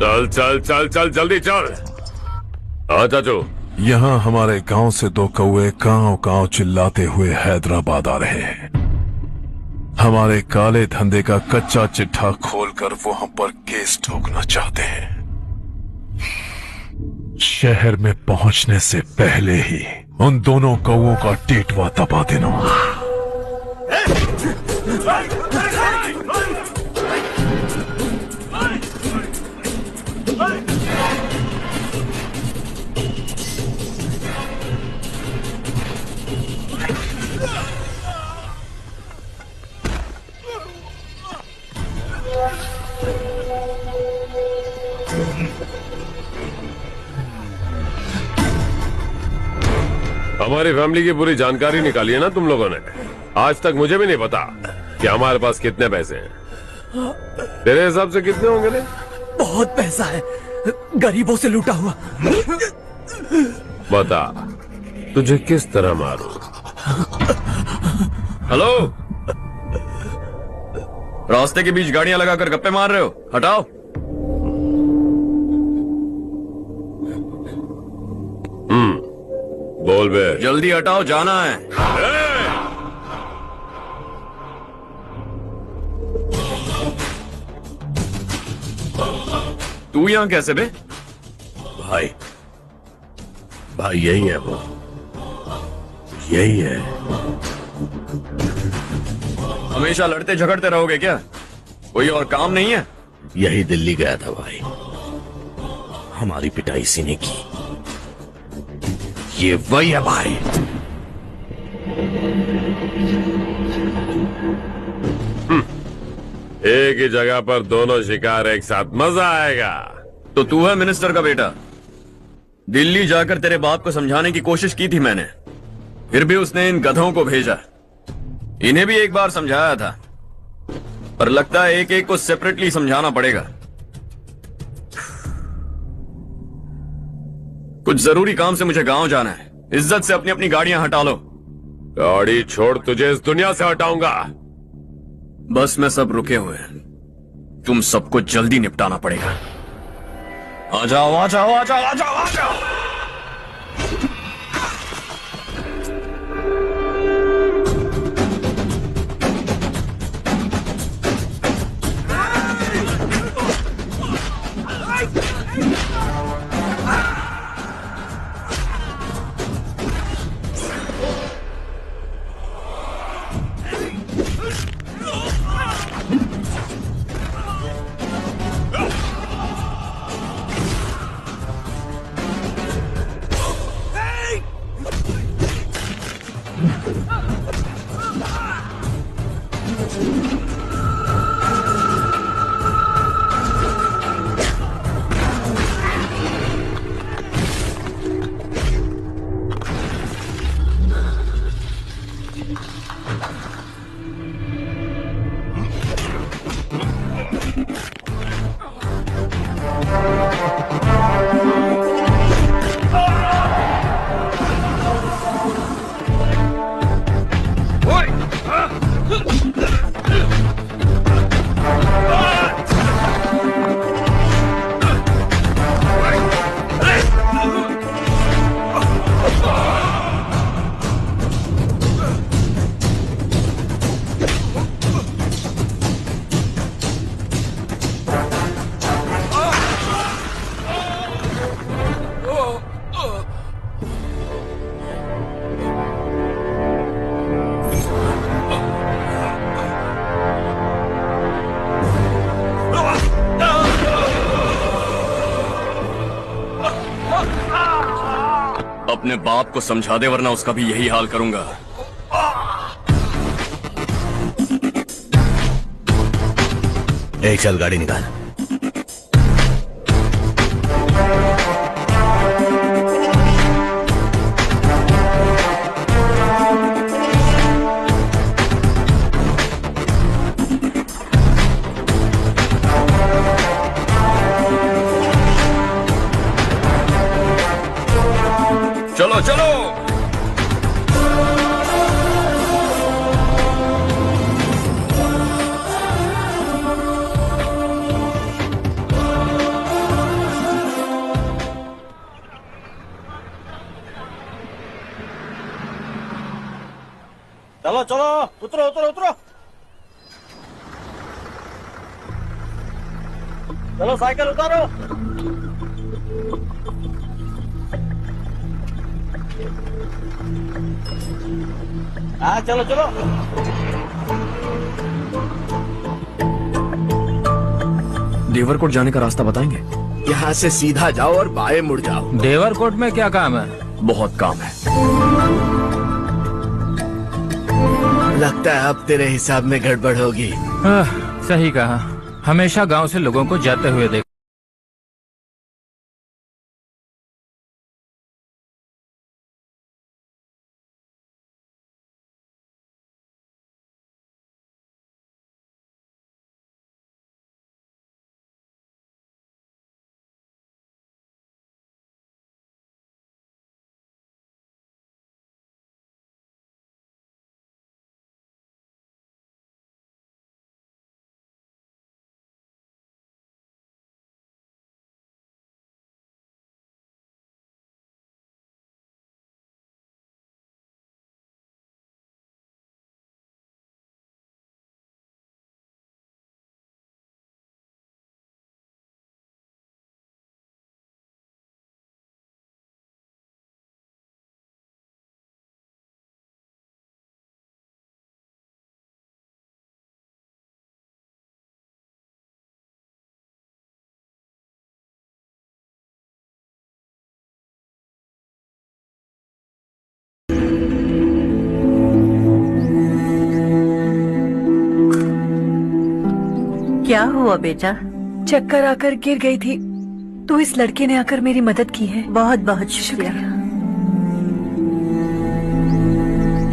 चल चल चल चल जल्दी चल। हाँ चाचू। यहाँ हमारे गांव से दो कौए गांव गांव चिल्लाते हुए हैदराबाद आ रहे हैं। हमारे काले धंधे का कच्चा चिट्ठा खोलकर वो हम पर केस ठोकना चाहते हैं। शहर में पहुंचने से पहले ही उन दोनों कौओं का टेटवा दबा देना। हमारी फैमिली की पूरी जानकारी निकाली है ना तुम लोगों ने। आज तक मुझे भी नहीं पता कि हमारे पास कितने पैसे हैं। तेरे हिसाब से कितने होंगे रे? बहुत पैसा है, गरीबों से लूटा हुआ। बता तुझे किस तरह मारूं? हेलो, रास्ते के बीच गाड़ियां लगाकर गप्पे मार रहे हो, हटाओ। बोल बे। जल्दी हटाओ, जाना है। तू यहां कैसे बे? भाई भाई यही है वो, यही है। हमेशा लड़ते झगड़ते रहोगे क्या? कोई और काम नहीं है? यही दिल्ली गया था भाई, हमारी पिटाई इसी ने की। ये वही है भाई। एक ही जगह पर दोनों शिकार एक साथ, मजा आएगा। तो तू है मिनिस्टर का बेटा? दिल्ली जाकर तेरे बाप को समझाने की कोशिश की थी मैंने, फिर भी उसने इन गधों को भेजा। इन्हें भी एक बार समझाया था, पर लगता है एक एक को सेपरेटली समझाना पड़ेगा। कुछ जरूरी काम से मुझे गांव जाना है। इज्जत से अपनी अपनी गाड़ियां हटा लो। गाड़ी छोड़, तुझे इस दुनिया से हटाऊंगा। बस में सब रुके हुए हैं, तुम सबको जल्दी निपटाना पड़ेगा। आ जाओ आ जाओ आ जाओ आ जाओ आ जाओ। अपने बाप को समझा दे, वरना उसका भी यही हाल करूंगा। एक चल गाड़ी निकाल। चलो चलो। चलो चलो उतरो उतरो उतरो। चलो साइकिल उतारो। हाँ चलो चलो। देवरकोट जाने का रास्ता बताएंगे? यहाँ से सीधा जाओ और बाएं मुड़ जाओ। देवरकोट में क्या काम है? बहुत काम है। लगता है अब तेरे हिसाब में गड़बड़ होगी। सही कहा, हमेशा गांव से लोगों को जाते हुए देख। क्या हुआ बेटा? चक्कर आकर गिर गई थी तो इस लड़के ने आकर मेरी मदद की है। बहुत बहुत शुक्रिया।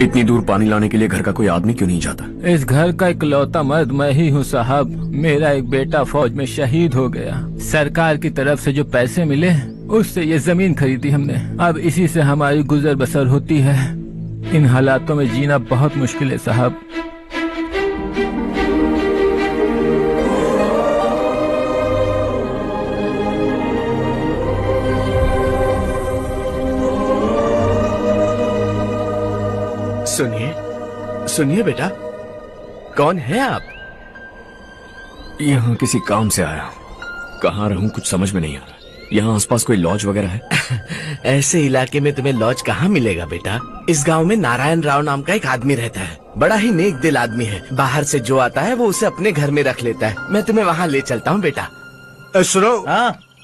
इतनी दूर पानी लाने के लिए घर का कोई आदमी क्यों नहीं जाता? इस घर का इकलौता मर्द मैं ही हूँ साहब। मेरा एक बेटा फौज में शहीद हो गया। सरकार की तरफ से जो पैसे मिले उससे ये जमीन खरीदी हमने। अब इसी से हमारी गुजर बसर होती है। इन हालातों में जीना बहुत मुश्किल है साहब। सुनिए सुनिए बेटा, कौन है आप? यहाँ किसी काम से आया हूँ। कहाँ रहूँ कुछ समझ में नहीं आ रहा। यहाँ आसपास कोई लॉज वगैरह है? ऐसे इलाके में तुम्हें लॉज कहाँ मिलेगा बेटा? इस गांव में नारायण राव नाम का एक आदमी रहता है। बड़ा ही नेक दिल आदमी है। बाहर से जो आता है वो उसे अपने घर में रख लेता है। मैं तुम्हें वहाँ ले चलता हूँ बेटा। सुनो,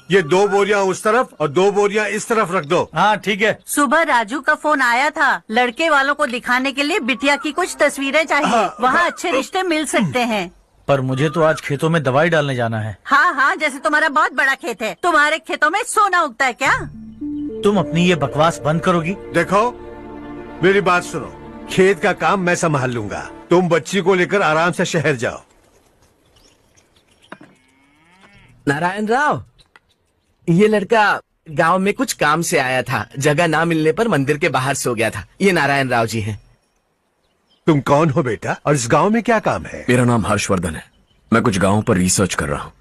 ये 2 बोरियां उस तरफ और 2 बोरियां इस तरफ रख दो। हाँ ठीक है। सुबह राजू का फोन आया था। लड़के वालों को दिखाने के लिए बिटिया की कुछ तस्वीरें चाहिए। वहाँ अच्छे रिश्ते मिल सकते हैं। पर मुझे तो आज खेतों में दवाई डालने जाना है। हाँ हाँ, जैसे तुम्हारा बहुत बड़ा खेत है। तुम्हारे खेतों में सोना उगता है क्या? तुम अपनी ये बकवास बंद करोगी? देखो मेरी बात सुनो, खेत का काम मैं संभाल लूंगा। तुम बच्ची को लेकर आराम से शहर जाओ। नारायण राव, ये लड़का गांव में कुछ काम से आया था। जगह ना मिलने पर मंदिर के बाहर सो गया था। ये नारायण राव जी हैं। तुम कौन हो बेटा और इस गांव में क्या काम है? मेरा नाम हर्षवर्धन है। मैं कुछ गांव पर रिसर्च कर रहा हूँ।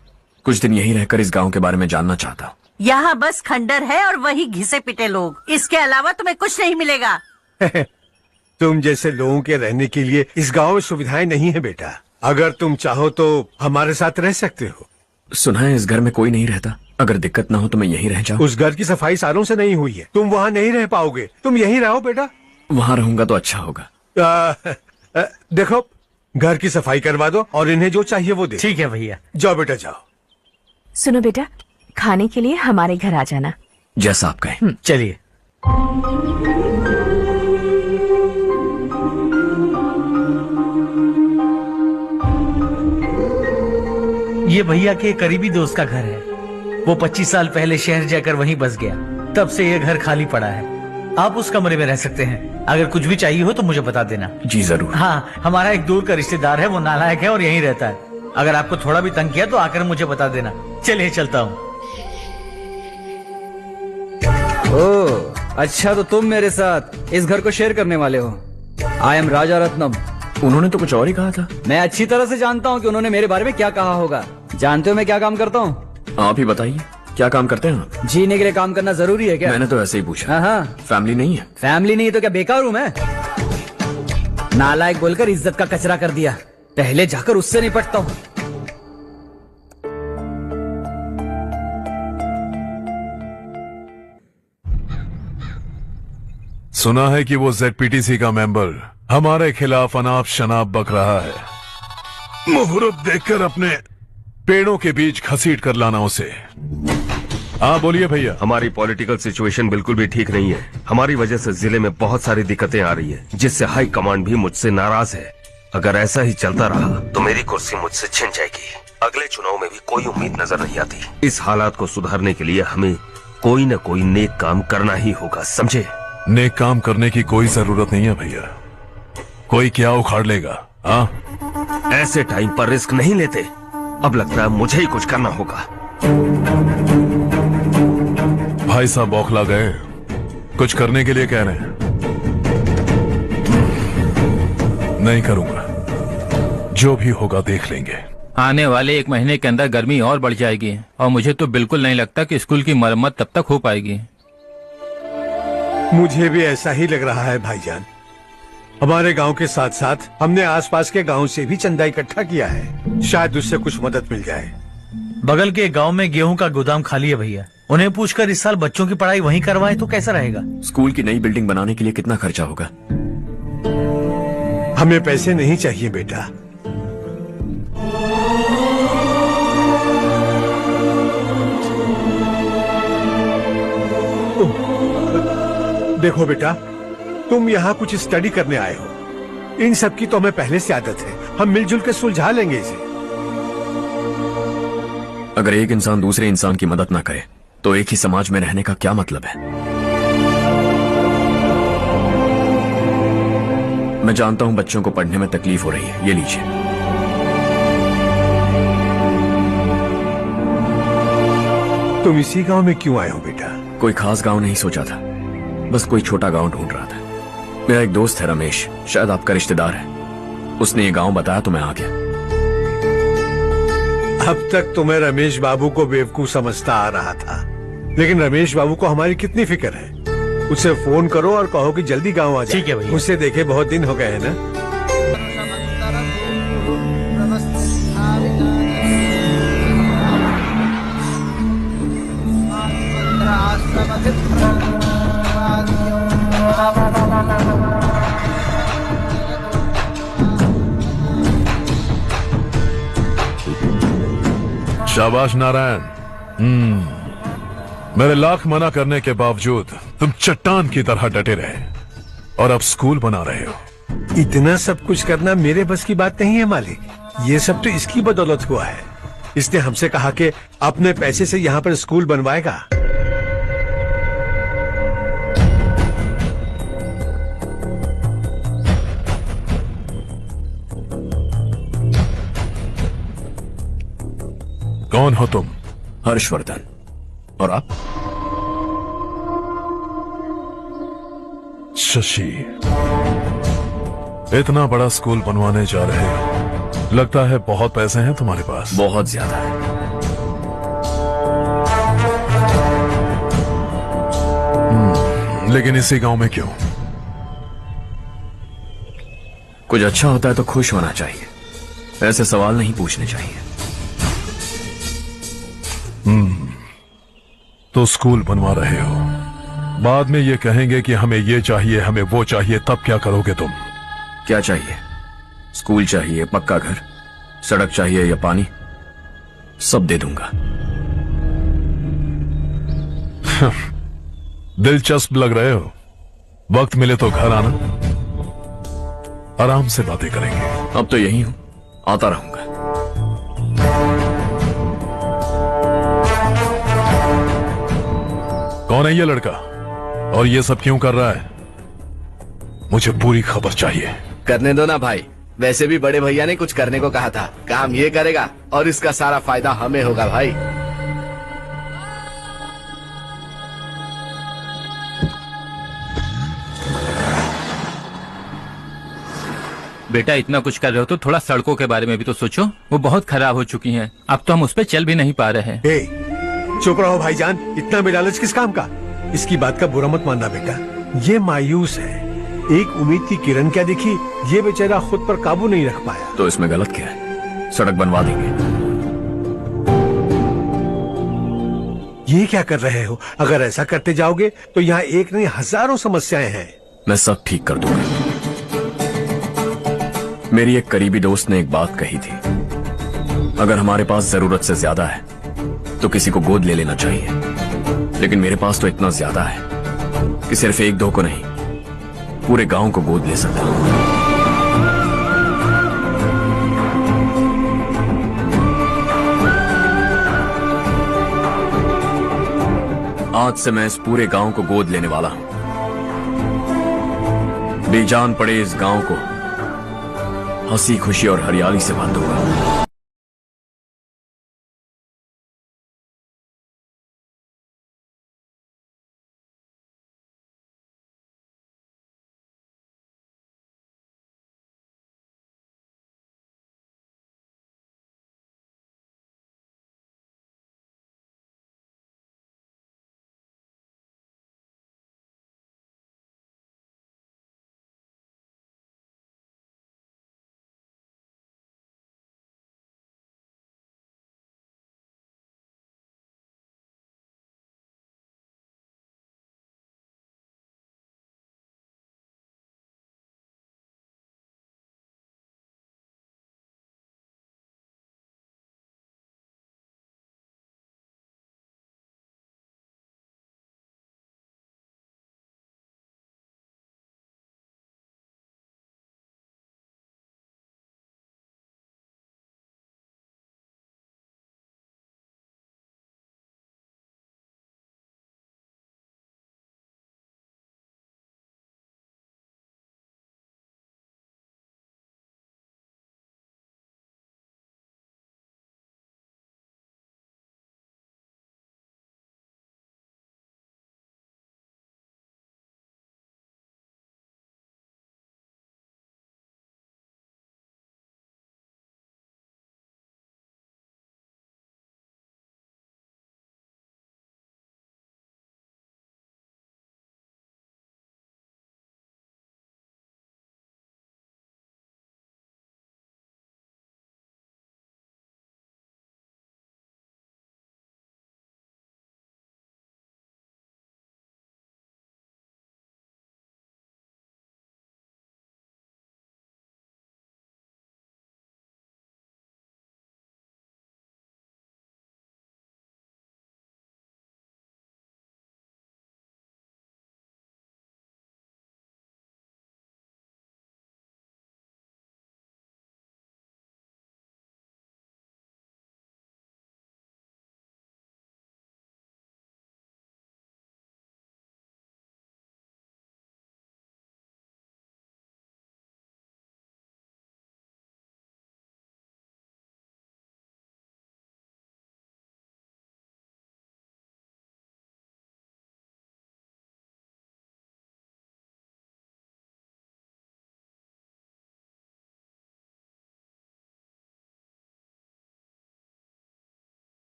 कुछ दिन यहीं रहकर इस गांव के बारे में जानना चाहता हूँ। यहाँ बस खंडर है और वही घिसे पिटे लोग। इसके अलावा तुम्हें कुछ नहीं मिलेगा। तुम जैसे लोगों के रहने के लिए इस गांव में सुविधाएं नहीं है बेटा। अगर तुम चाहो तो हमारे साथ रह सकते हो। सुना है इस घर में कोई नहीं रहता। अगर दिक्कत ना हो तो मैं यहीं रह जाऊँ। उस घर की सफाई सालों से नहीं हुई है। तुम वहाँ नहीं रह पाओगे। तुम यहीं रहो बेटा। वहाँ रहूंगा तो अच्छा होगा। देखो, घर की सफाई करवा दो और इन्हें जो चाहिए वो दे। ठीक है भैया। जाओ बेटा जाओ। सुनो बेटा, खाने के लिए हमारे घर आ जाना। जैसा आप कहें। चलिए। ये भैया के करीबी दोस्त का घर है। वो 25 साल पहले शहर जाकर वहीं बस गया। तब से ये घर खाली पड़ा है। आप उस कमरे में रह सकते हैं। अगर कुछ भी चाहिए हो तो मुझे बता देना। जी जरूर। हाँ, हमारा एक दूर का रिश्तेदार है, वो नालायक है और यहीं रहता है। अगर आपको थोड़ा भी तंग किया तो आकर मुझे बता देना। चलिए चलता हूँ। ओह अच्छा, तो तुम मेरे साथ इस घर को शेयर करने वाले हो। आई एम राजा रत्नम। उन्होंने तो कुछ और ही कहा था। मैं अच्छी तरह से जानता हूँ कि उन्होंने मेरे बारे में क्या कहा होगा। जानते हो मैं क्या काम करता हूँ? आप ही बताइए, क्या काम करते हैं आप? जीने के लिए काम करना जरूरी है क्या? मैंने तो ऐसे ही पूछा। हाँ। फैमिली नहीं है? फैमिली नहीं तो क्या बेकार हूँ मैं? नालायक बोलकर इज्जत का कचरा कर दिया। पहले जाकर उससे निपटता हूँ। सुना है कि वो ZPTC का मेंबर हमारे खिलाफ अनाप शनाप बक रहा है। मुहूर्त देखकर अपने पेड़ों के बीच घसीट कर लाना उसे। हाँ बोलिए भैया। हमारी पॉलिटिकल सिचुएशन बिल्कुल भी ठीक नहीं है। हमारी वजह से जिले में बहुत सारी दिक्कतें आ रही है, जिससे हाई कमांड भी मुझसे नाराज है। अगर ऐसा ही चलता रहा तो मेरी कुर्सी मुझसे छिन जाएगी। अगले चुनाव में भी कोई उम्मीद नजर नहीं आती। इस हालात को सुधारने के लिए हमें कोई न कोई नेक काम करना ही होगा, समझे? नेक काम करने की कोई जरूरत नहीं है भैया। कोई क्या उखाड़ लेगा? हाँ, ऐसे टाइम पर रिस्क नहीं लेते। अब लगता है मुझे ही कुछ करना होगा। भाई साहब बौखला गए, कुछ करने के लिए कह रहे हैं। नहीं करूंगा, जो भी होगा देख लेंगे। आने वाले 1 महीने के अंदर गर्मी और बढ़ जाएगी और मुझे तो बिल्कुल नहीं लगता कि स्कूल की मरम्मत तब तक हो पाएगी। मुझे भी ऐसा ही लग रहा है भाईजान। हमारे गांव के साथ साथ हमने आसपास के गांव से भी चंदा इकट्ठा किया है, शायद उससे कुछ मदद मिल जाए। बगल के गांव में गेहूं का गोदाम खाली है भैया, उन्हें पूछकर इस साल बच्चों की पढ़ाई वहीं करवाएं तो कैसा रहेगा? स्कूल की नई बिल्डिंग बनाने के लिए कितना खर्चा होगा? हमें पैसे नहीं चाहिए बेटा। देखो बेटा, तुम यहाँ कुछ स्टडी करने आए हो। इन सब की तो हमें पहले से आदत है। हम मिलजुल के सुलझा लेंगे इसे। अगर एक इंसान दूसरे इंसान की मदद ना करे तो एक ही समाज में रहने का क्या मतलब है? मैं जानता हूं बच्चों को पढ़ने में तकलीफ हो रही है, ये लीजिए। तुम इसी गांव में क्यों आए हो बेटा? कोई खास गांव नहीं सोचा था, बस कोई छोटा गांव ढूंढ रहा था। मेरा एक दोस्त है रमेश, शायद आपका रिश्तेदार है। उसने ये गांव बताया तो मैं आ गया। अब तक तुम्हें रमेश बाबू को बेवकूफ समझता आ रहा था, लेकिन रमेश बाबू को हमारी कितनी फिक्र है। उसे फोन करो और कहो कि जल्दी गांव आ जाए। ठीक है भैया। उसे देखे बहुत दिन हो गए हैं ना। शाबाश नारायण। मेरे लाख मना करने के बावजूद तुम चट्टान की तरह डटे रहे और अब स्कूल बना रहे हो। इतना सब कुछ करना मेरे बस की बात नहीं है मालिक। ये सब तो इसकी बदौलत हुआ है। इसने हमसे कहा कि अपने पैसे से यहाँ पर स्कूल बनवाएगा। कौन हो तुम? हर्षवर्धन। और आप? शशि। इतना बड़ा स्कूल बनवाने जा रहे हो, लगता है बहुत पैसे हैं तुम्हारे पास। बहुत ज्यादा है। लेकिन इसी गांव में क्यों? कुछ अच्छा होता है तो खुश होना चाहिए, ऐसे सवाल नहीं पूछने चाहिए। तो स्कूल बनवा रहे हो, बाद में ये कहेंगे कि हमें ये चाहिए, हमें वो चाहिए, तब क्या करोगे तुम? क्या चाहिए? स्कूल चाहिए, पक्का घर, सड़क चाहिए या पानी, सब दे दूंगा। दिलचस्प लग रहे हो। वक्त मिले तो घर आना, आराम से बातें करेंगे। अब तो यही हूं, आता रहूंगा। कौन है ये लड़का और ये सब क्यों कर रहा है? मुझे पूरी खबर चाहिए। करने दो ना भाई, वैसे भी बड़े भैया ने कुछ करने को कहा था। काम ये करेगा और इसका सारा फायदा हमें होगा भाई। बेटा इतना कुछ कर रहे हो तो थोड़ा सड़कों के बारे में भी तो सोचो, वो बहुत खराब हो चुकी हैं। अब तो हम उस पर चल भी नहीं पा रहे हैं। चुप रहो भाईजान, इतना बेलालच किस काम का? इसकी बात का बुरा मत मानना बेटा, ये मायूस है। एक उम्मीद की किरण क्या दिखी, ये बेचारा खुद पर काबू नहीं रख पाया। तो इसमें गलत क्या है? सड़क बनवा देंगे। ये क्या कर रहे हो? अगर ऐसा करते जाओगे तो यहाँ एक नहीं हजारों समस्याएं हैं। मैं सब ठीक कर दूंगा। मेरी एक करीबी दोस्त ने एक बात कही थी, अगर हमारे पास जरूरत से ज्यादा है तो किसी को गोद ले लेना चाहिए, लेकिन मेरे पास तो इतना ज्यादा है कि सिर्फ एक दो को नहीं, पूरे गांव को गोद ले सकता हूं। आज से मैं इस पूरे गांव को गोद लेने वाला हूं। बेजान पड़े इस गांव को हंसी खुशी और हरियाली से भर दूंगा।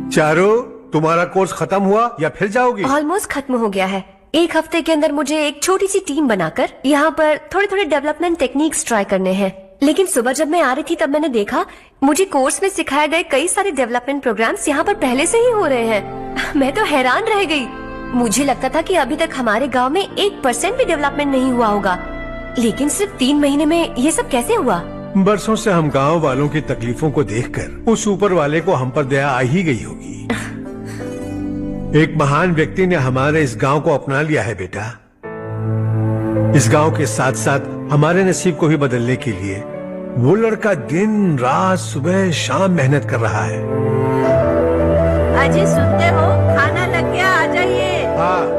चारू, तुम्हारा कोर्स खत्म हुआ या फिर जाओगी? ऑलमोस्ट खत्म हो गया है। एक हफ्ते के अंदर मुझे एक छोटी सी टीम बनाकर यहाँ पर थोड़े थोड़े डेवलपमेंट टेक्निक्स ट्राई करने हैं। लेकिन सुबह जब मैं आ रही थी तब मैंने देखा मुझे कोर्स में सिखाए गए कई सारे डेवलपमेंट प्रोग्राम्स यहाँ पर पहले से ही हो रहे हैं। मैं तो हैरान रह गई। मुझे लगता था कि अभी तक हमारे गांव में 1% भी डेवलपमेंट नहीं हुआ होगा, लेकिन सिर्फ 3 महीने में ये सब कैसे हुआ? बरसों से हम गांव वालों की तकलीफों को देखकर उस ऊपर वाले को हम पर दया आ ही गई होगी। एक महान व्यक्ति ने हमारे इस गांव को अपना लिया है बेटा। इस गांव के साथ साथ हमारे नसीब को भी बदलने के लिए वो लड़का दिन रात सुबह शाम मेहनत कर रहा है। अजय सुनते हो, खाना लग गया, आ जाइए। हाँ।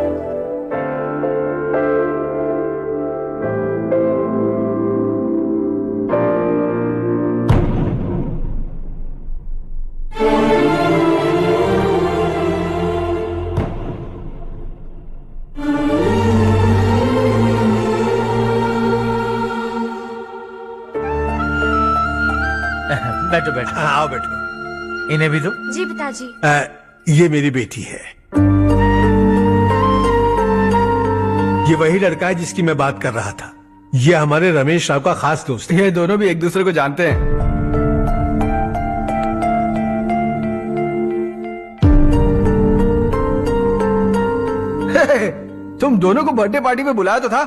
बैठो बैठो। आओ बैठो। इन्हें भी दो। जी पिताजी। ये मेरी बेटी है। ये वही लड़का है जिसकी मैं बात कर रहा था। ये हमारे रमेश राव का खास दोस्त है। ये दोनों भी एक दूसरे को जानते हैं। तुम दोनों को बर्थडे पार्टी में बुलाया तो था।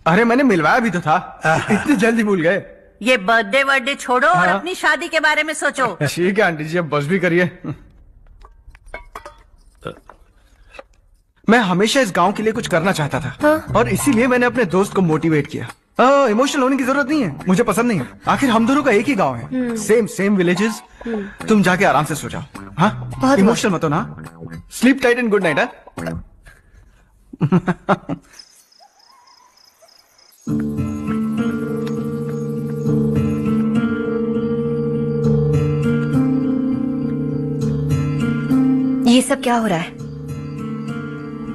अरे मैंने मिलवाया भी तो था। इतनी जल्दी भूल गए। ये बर्थडे वर्डे छोड़ो और अपनी शादी के बारे में सोचो। ठीक है आंटी जी, अब बस भी करिए। मैं हमेशा इस गांव के लिए कुछ करना चाहता था। हाँ? और इसीलिए मैंने अपने दोस्त को मोटिवेट किया। इमोशनल होने की जरूरत नहीं है, मुझे पसंद नहीं है। आखिर हम दोनों का एक ही गांव है, सेम विलेजेस। तुम जाके आराम से सो जाओ। हाँ, इमोशनल मत हो ना। Sleep tight and good night. ये सब क्या हो रहा है?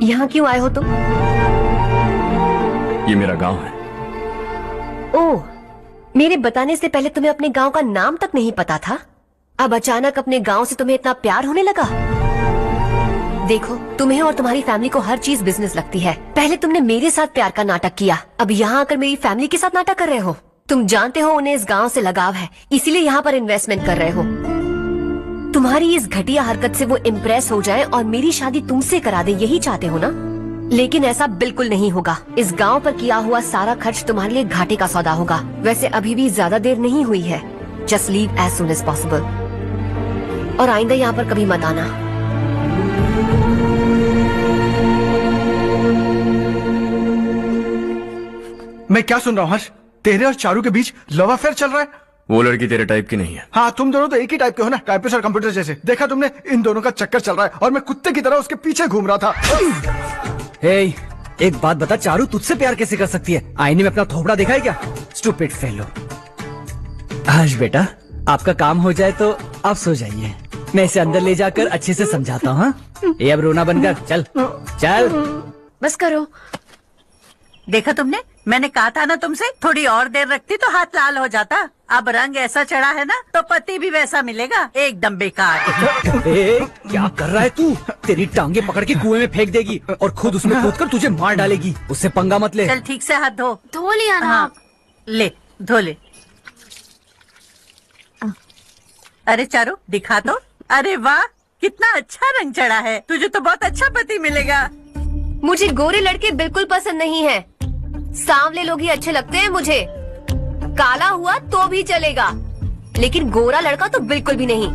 यहाँ क्यों आए हो तुम? ये मेरा गांव है। ओह, मेरे बताने से पहले तुम्हें अपने गांव का नाम तक नहीं पता था? अब अचानक अपने गांव से तुम्हें इतना प्यार होने लगा? देखो, तुम्हें और तुम्हारी फैमिली को हर चीज बिजनेस लगती है। पहले तुमने मेरे साथ प्यार का नाटक किया, अब यहाँ आकर मेरी फैमिली के साथ नाटक कर रहे हो। तुम जानते हो उन्हें इस गांव से लगाव है, इसीलिए यहाँ पर इन्वेस्टमेंट कर रहे हो। तुम्हारी इस घटिया हरकत से वो इम्प्रेस हो जाए और मेरी शादी तुमसे करा दे, यही चाहते हो ना? लेकिन ऐसा बिल्कुल नहीं होगा। इस गांव पर किया हुआ सारा खर्च तुम्हारे लिए घाटे का सौदा होगा। वैसे अभी भी ज्यादा देर नहीं हुई है। Just leave as soon as possible और आइंदा यहाँ पर कभी मत आना। मैं क्या सुन रहा हूँ हर्ष? तेरे और चारू के बीच लव अफेयर चल रहा है? वो लड़की तेरे टाइप की नहीं है। हाँ, तुम दोनों तो एक ही टाइप के हो ना, टाइपिस्ट और कंप्यूटर जैसे। देखा तुमने, इन दोनों का चक्कर चल रहा है और मैं कुत्ते की तरह उसके पीछे घूम रहा था। हे, एक बात बता, चारू तुझसे प्यार कैसे कर सकती है? आईने में अपना थोपड़ा देखा है क्या? Stupid fellow. हर्ष बेटा, आपका काम हो जाए तो आप सो जाइए। मैं इसे अंदर ले जाकर अच्छे से समझाता हूँ। ये अब रोना बनकर चल चल। बस करो। देखा तुमने, मैंने कहा था ना तुमसे, थोड़ी और देर रखती तो हाथ लाल हो जाता। अब रंग ऐसा चढ़ा है ना तो पति भी वैसा मिलेगा। एकदम बेकार। क्या कर रहा है तू? तेरी टांगे पकड़ के कुएं में फेंक देगी और खुद उसमें कूदकर तुझे मार डालेगी। उससे पंगा मत ले। चल ठीक से हाथ धो। धो लिया ना? हाँ, ले धो ले। अरे चारू दिखा तो। अरे वाह, कितना अच्छा रंग चढ़ा है। तुझे तो बहुत अच्छा पति मिलेगा। मुझे गोरे लड़के बिल्कुल पसंद नहीं है। सांवले लोग ही अच्छे लगते हैं मुझे। काला हुआ तो भी चलेगा, लेकिन गोरा लड़का तो बिल्कुल भी नहीं।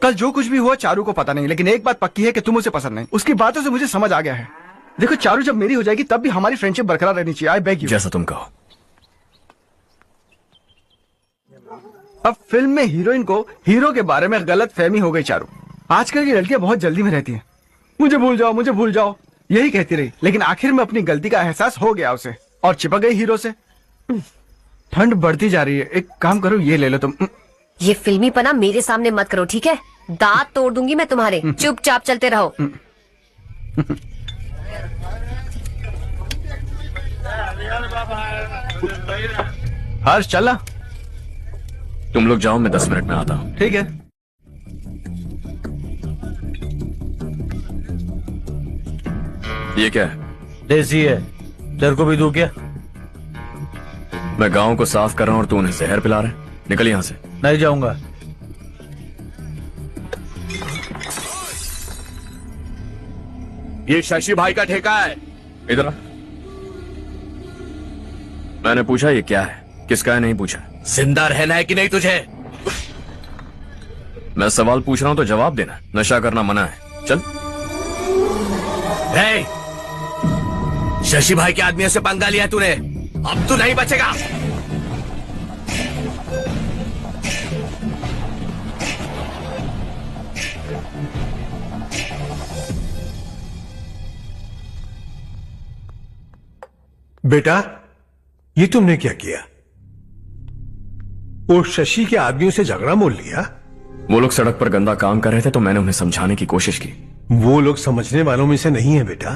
कल जो कुछ भी हुआ चारू को पता नहीं, लेकिन एक बात पक्की है कि तुम उसे पसंद नहीं। उसकी बातों से मुझे समझ आ गया है। देखो, चारू जब मेरी हो जाएगी तब भी हमारी फ्रेंडशिप बरकरार रहनी चाहिए। I beg you. जैसा तुम कहो। अब फिल्म में हीरोइन को हीरो के बारे में गलत फहमी हो गई चारू। आजकल की लड़कियां बहुत जल्दी में रहती हैं। मुझे भूल जाओ, मुझे भूल जाओ, यही कहती रही। लेकिन आखिर में अपनी गलती का एहसास हो गया उसे और चिपक गई हीरो से। ठंड बढ़ती जा रही है, एक काम करो, ये ले लो तुम। ये फिल्मी पना मेरे सामने मत करो, ठीक है? दांत तोड़ दूंगी मैं तुम्हारे। चुपचाप चलते रहो। हर्ष चलना। तुम लोग जाओ, मैं 10 मिनट में आता हूँ। ठीक है। ये क्या है? देसी है, तेरे को भी दूं क्या? मैं गांव को साफ कर रहा हूं और तू उन्हें जहर पिला रहा है। निकल यहां से। नहीं जाऊंगा। ये शशि भाई का ठेका है। इधर आ। मैंने पूछा ये क्या है, किसका है नहीं पूछा। जिंदा रहना है कि नहीं तुझे? मैं सवाल पूछ रहा हूं तो जवाब देना। नशा करना मना है। चल। हे, शशि भाई के आदमियों से पंगा लिया तूने, अब तू नहीं बचेगा। बेटा, ये तुमने क्या किया? वो शशि के आदमियों से झगड़ा मोल लिया? वो लोग सड़क पर गंदा काम कर रहे थे तो मैंने उन्हें समझाने की कोशिश की। वो लोग समझने वालों में से नहीं है बेटा।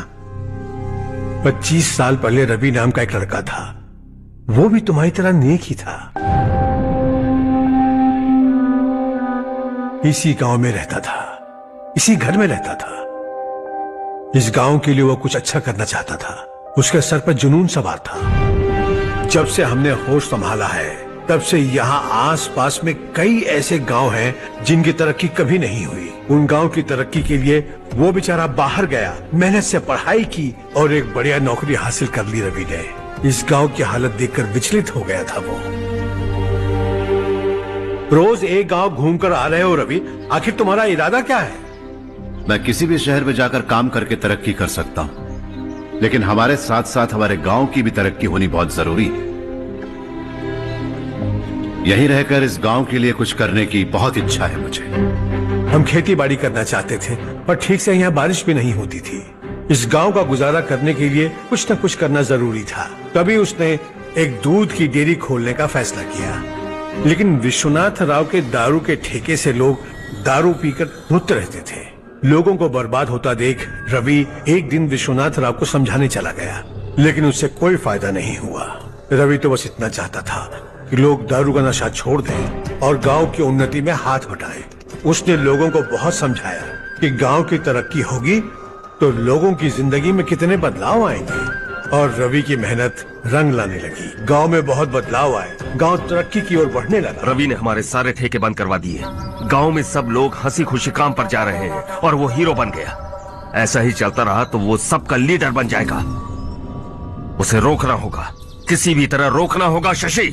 25 साल पहले रवि नाम का एक लड़का था, वो भी तुम्हारी तरह नेक ही था। इसी गांव में रहता था, इसी घर में रहता था। इस गांव के लिए वो कुछ अच्छा करना चाहता था। उसके सर पर जुनून सवार था। जब से हमने होश संभाला है तब से यहाँ आस पास में कई ऐसे गांव हैं जिनकी तरक्की कभी नहीं हुई। उन गांव की तरक्की के लिए वो बेचारा बाहर गया, मेहनत से पढ़ाई की और एक बढ़िया नौकरी हासिल कर ली रवि ने। इस गांव की हालत देखकर विचलित हो गया था वो। रोज एक गांव घूमकर आ रहे हो रवि, आखिर तुम्हारा इरादा क्या है? मैं किसी भी शहर में जाकर काम करके तरक्की कर सकता हूं, लेकिन हमारे साथ साथ हमारे गांव की भी तरक्की होनी बहुत जरूरी है। यहीं रहकर इस गांव के लिए कुछ करने की बहुत इच्छा है मुझे। हम खेती बाड़ी करना चाहते थे, पर ठीक से यहाँ बारिश भी नहीं होती थी। इस गांव का गुजारा करने के लिए कुछ न कुछ करना जरूरी था। तभी उसने एक दूध की डेयरी खोलने का फैसला किया। लेकिन विश्वनाथ राव के दारू के ठेके से लोग दारू पीकर धुत रहते थे। लोगों को बर्बाद होता देख रवि एक दिन विश्वनाथ राव को समझाने चला गया, लेकिन उससे कोई फायदा नहीं हुआ। रवि तो बस इतना चाहता था कि लोग दारू का नशा छोड़ दें और गांव की उन्नति में हाथ बटाएं। उसने लोगों को बहुत समझाया कि गांव की तरक्की होगी तो लोगों की जिंदगी में कितने बदलाव आएंगे, और रवि की मेहनत रंग लाने लगी। गांव में बहुत बदलाव आए, गांव तरक्की की ओर बढ़ने लगा। रवि ने हमारे सारे ठेके बंद करवा दिए। गांव में सब लोग हंसी खुशी काम पर जा रहे हैं और वो हीरो बन गया। ऐसा ही चलता रहा तो वो सबका लीडर बन जाएगा। उसे रोकना होगा, किसी भी तरह रोकना होगा शशि।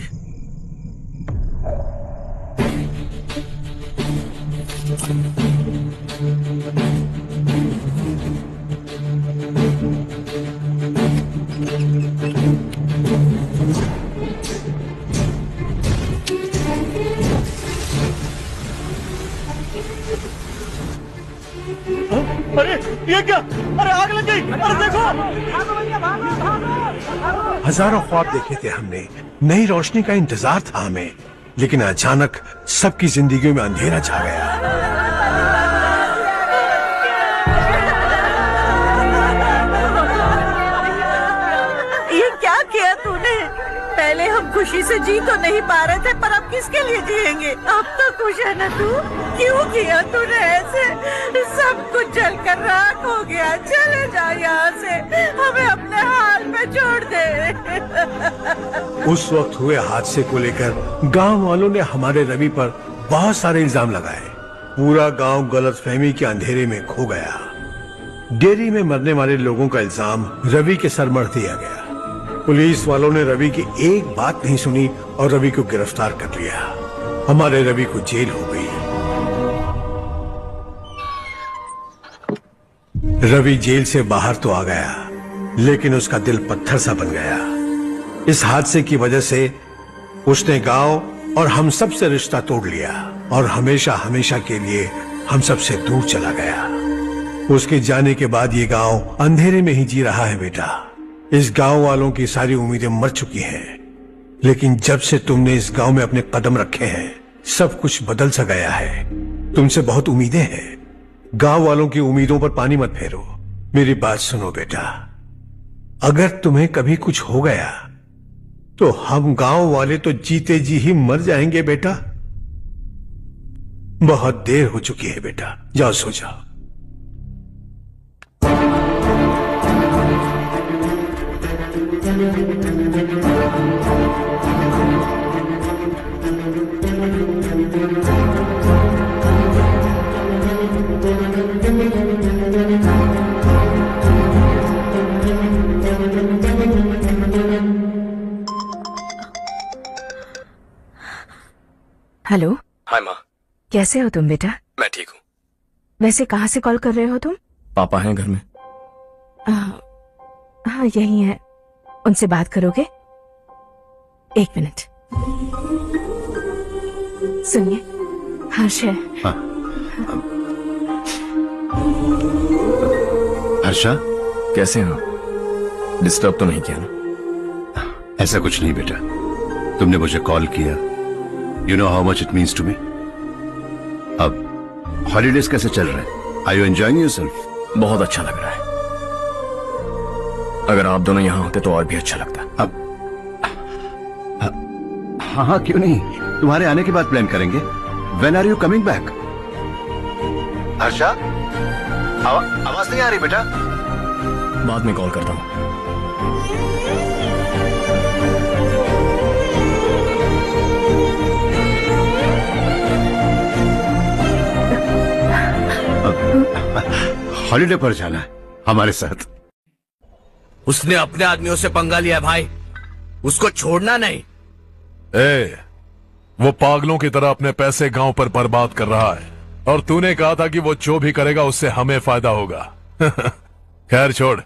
अरे ये क्या? अरे आग लग गई! अरे देखो! हजारों ख्वाब देखे थे हमने, नई रोशनी का इंतजार था हमें, लेकिन अचानक सबकी जिंदगियों में अंधेरा छा गया। ये क्या किया तूने? पहले हम खुशी से जी तो नहीं पा रहे थे, पर अब किसके लिए जिएंगे? अब तो खुश है ना तू? क्यों किया तूने ऐसे? सब कुछ जलकर राख हो गया। चले जा यहाँ से, हमें अपने हाल में छोड़ दे। उस वक्त हुए हादसे को लेकर गांव वालों ने हमारे रवि पर बहुत सारे इल्जाम लगाए। पूरा गांव गलतफहमी के अंधेरे में खो गया। डेयरी में मरने वाले लोगों का इल्जाम रवि के सर मढ़ दिया गया। पुलिस वालों ने रवि की एक बात नहीं सुनी और रवि को गिरफ्तार कर लिया। हमारे रवि को जेल हो गई। रवि जेल से बाहर तो आ गया, लेकिन उसका दिल पत्थर सा बन गया। इस हादसे की वजह से उसने गांव और हम सब से रिश्ता तोड़ लिया और हमेशा हमेशा के लिए हम सब से दूर चला गया। उसके जाने के बाद ये गांव अंधेरे में ही जी रहा है बेटा। इस गांव वालों की सारी उम्मीदें मर चुकी हैं, लेकिन जब से तुमने इस गांव में अपने कदम रखे हैं सब कुछ बदल सा गया है। तुमसे बहुत उम्मीदें हैं। गांव वालों की उम्मीदों पर पानी मत फेरो। मेरी बात सुनो बेटा, अगर तुम्हें कभी कुछ हो गया तो हम गांव वाले तो जीते जी ही मर जाएंगे बेटा। बहुत देर हो चुकी है बेटा, जाओ सो जाओ। हेलो। हाय माँ। कैसे हो तुम बेटा? मैं ठीक हूँ। वैसे कहाँ से कॉल कर रहे हो तुम? पापा हैं घर में। हाँ यही है। उनसे बात करोगे? एक मिनट सुनिए। हर्ष है। हर्षा, कैसे हैं आप? डिस्टर्ब तो नहीं किया ना? ऐसा कुछ नहीं बेटा, तुमने मुझे कॉल किया। You know how much it means to me. अब हॉलीडेज कैसे चल रहे हैं? Are you enjoying yourself? बहुत अच्छा लग रहा है। अगर आप दोनों यहाँ होते तो और भी अच्छा लगता। अब हाँ हाँ क्यों नहीं, तुम्हारे आने के बाद प्लान करेंगे। When are you coming back? Harsha, आवाज नहीं आ रही बेटा। बाद में कॉल करता हूँ। हॉलीडे पर जाना है हमारे साथ। उसने अपने आदमियों से पंगा लिया भाई, उसको छोड़ना नहीं। वो पागलों की तरह अपने पैसे गांव पर बर्बाद कर रहा है और तूने कहा था कि वो जो भी करेगा उससे हमें फायदा होगा। खैर छोड़।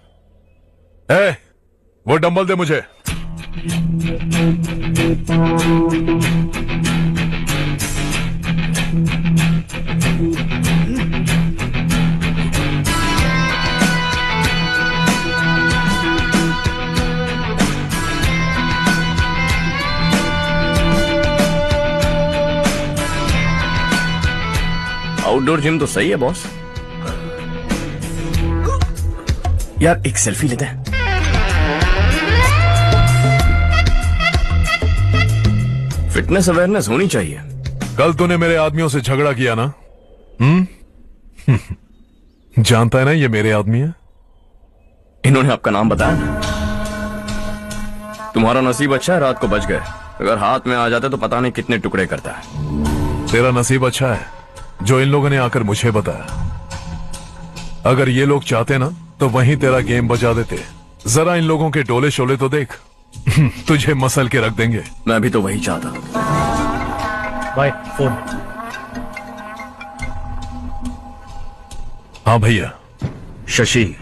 वो डंबल दे मुझे। आउटडोर जिम तो सही है बॉस। यार एक सेल्फी लेते हैं। फिटनेस अवेयरनेस होनी चाहिए। कल तूने मेरे आदमियों से झगड़ा किया ना? जानता है ना ये मेरे आदमी है। इन्होंने आपका नाम बताया? तुम्हारा नसीब अच्छा है रात को बच गए, अगर हाथ में आ जाते तो पता नहीं कितने टुकड़े करता है। तेरा नसीब अच्छा है जो इन लोगों ने आकर मुझे बताया। अगर ये लोग चाहते ना तो वहीं तेरा गेम बजा देते। जरा इन लोगों के डोले शोले तो देख। तुझे मसल के रख देंगे। मैं भी तो वही चाहता। भाई फोन। हाँ भैया। शशि,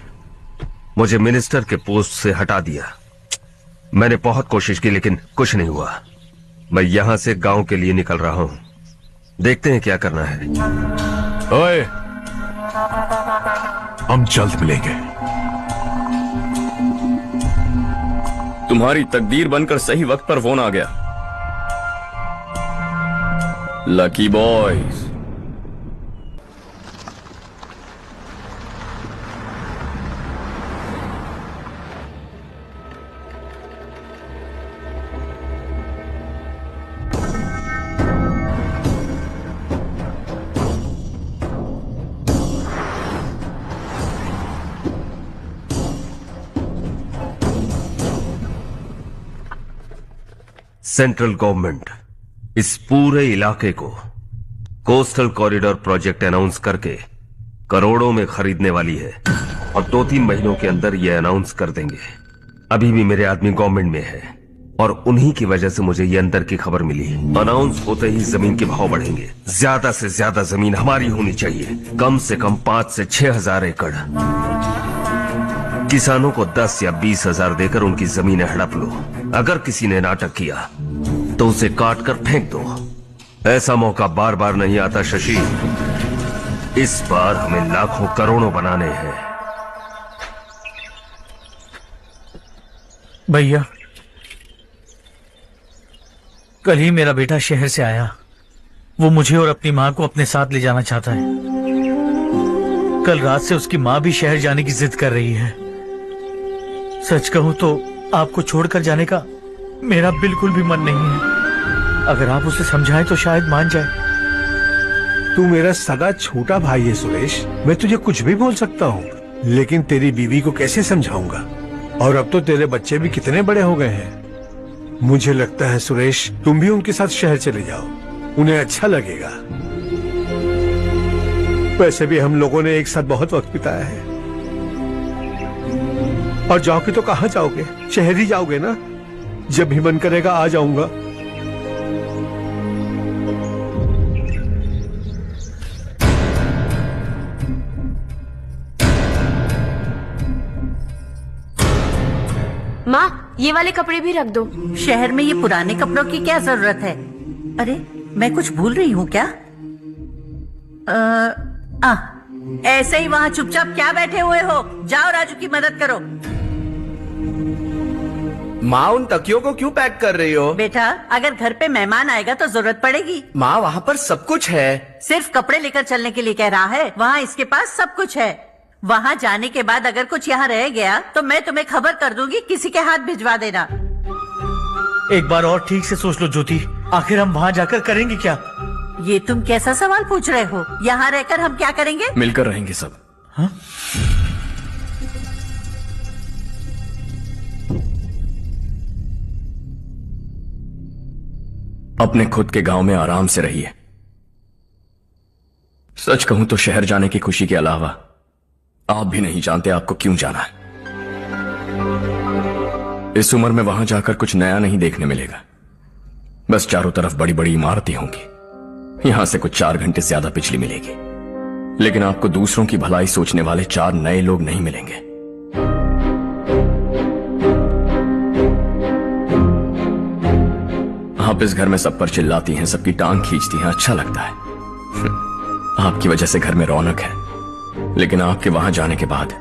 मुझे मिनिस्टर के पोस्ट से हटा दिया। मैंने बहुत कोशिश की लेकिन कुछ नहीं हुआ। मैं यहां से गांव के लिए निकल रहा हूं। देखते हैं क्या करना है। ओए, हम जल्द मिलेंगे। तुम्हारी तकदीर बनकर सही वक्त पर फोन आ गया। Lucky boys. सेंट्रल गवर्नमेंट इस पूरे इलाके को कोस्टल कॉरिडोर प्रोजेक्ट अनाउंस करके करोड़ों में खरीदने वाली है और 2-3 महीनों के अंदर यह अनाउंस कर देंगे। अभी भी मेरे आदमी गवर्नमेंट में है और उन्हीं की वजह से मुझे ये अंदर की खबर मिली। अनाउंस होते ही जमीन के भाव बढ़ेंगे। ज्यादा से ज्यादा जमीन हमारी होनी चाहिए, कम से कम 5 से 6 हजार एकड़। किसानों को 10 या 20 हजार देकर उनकी जमीनें हड़प लो। अगर किसी ने नाटक किया तो उसे काट कर फेंक दो। ऐसा मौका बार बार नहीं आता शशि। इस बार हमें लाखों करोड़ों बनाने हैं। भैया, कल ही मेरा बेटा शहर से आया। वो मुझे और अपनी माँ को अपने साथ ले जाना चाहता है। कल रात से उसकी माँ भी शहर जाने की जिद कर रही है। सच कहूं तो आपको छोड़कर जाने का मेरा बिल्कुल भी मन नहीं है। अगर आप उसे समझाएं तो शायद मान जाए। तू मेरा सगा छोटा भाई है सुरेश। मैं तुझे कुछ भी बोल सकता हूँ, लेकिन तेरी बीवी को कैसे समझाऊंगा? और अब तो तेरे बच्चे भी कितने बड़े हो गए हैं। मुझे लगता है सुरेश, तुम भी उनके साथ शहर चले जाओ, उन्हें अच्छा लगेगा। वैसे भी हम लोगों ने एक साथ बहुत वक्त बिताया है। और जाओगे तो कहाँ जाओगे? शहर ही जाओगे ना? जब भी मन करेगा आ जाऊंगा। माँ, ये वाले कपड़े भी रख दो। शहर में ये पुराने कपड़ों की क्या जरूरत है? अरे मैं कुछ भूल रही हूँ क्या? ऐसे ही वहाँ चुपचाप क्या बैठे हुए हो? जाओ राजू की मदद करो। माँ, उन तकियों को क्यों पैक कर रही हो? बेटा, अगर घर पे मेहमान आएगा तो जरूरत पड़ेगी। माँ, वहाँ पर सब कुछ है। सिर्फ कपड़े लेकर चलने के लिए कह रहा है? वहाँ इसके पास सब कुछ है। वहाँ जाने के बाद अगर कुछ यहाँ रह गया तो मैं तुम्हें खबर कर दूंगी, किसी के हाथ भिजवा देना। एक बार और ठीक से सोच लो ज्योति, आखिर हम वहाँ जाकर करेंगे क्या? ये तुम कैसा सवाल पूछ रहे हो? यहाँ रहकर हम क्या करेंगे? मिलकर रहेंगे सब। हाँ? अपने खुद के गांव में आराम से रहिए। सच कहूं तो शहर जाने की खुशी के अलावा आप भी नहीं जानते आपको क्यों जाना है। इस उम्र में वहां जाकर कुछ नया नहीं देखने मिलेगा। बस चारों तरफ बड़ी बड़ी इमारतें होंगी। यहां से कुछ 4 घंटे ज्यादा बिजली मिलेगी, लेकिन आपको दूसरों की भलाई सोचने वाले 4 नए लोग नहीं मिलेंगे। आप इस घर में सब पर चिल्लाती हैं, सबकी टांग खींचती हैं, अच्छा लगता है। आपकी वजह से घर में रौनक है, लेकिन आपके वहां जाने के बाद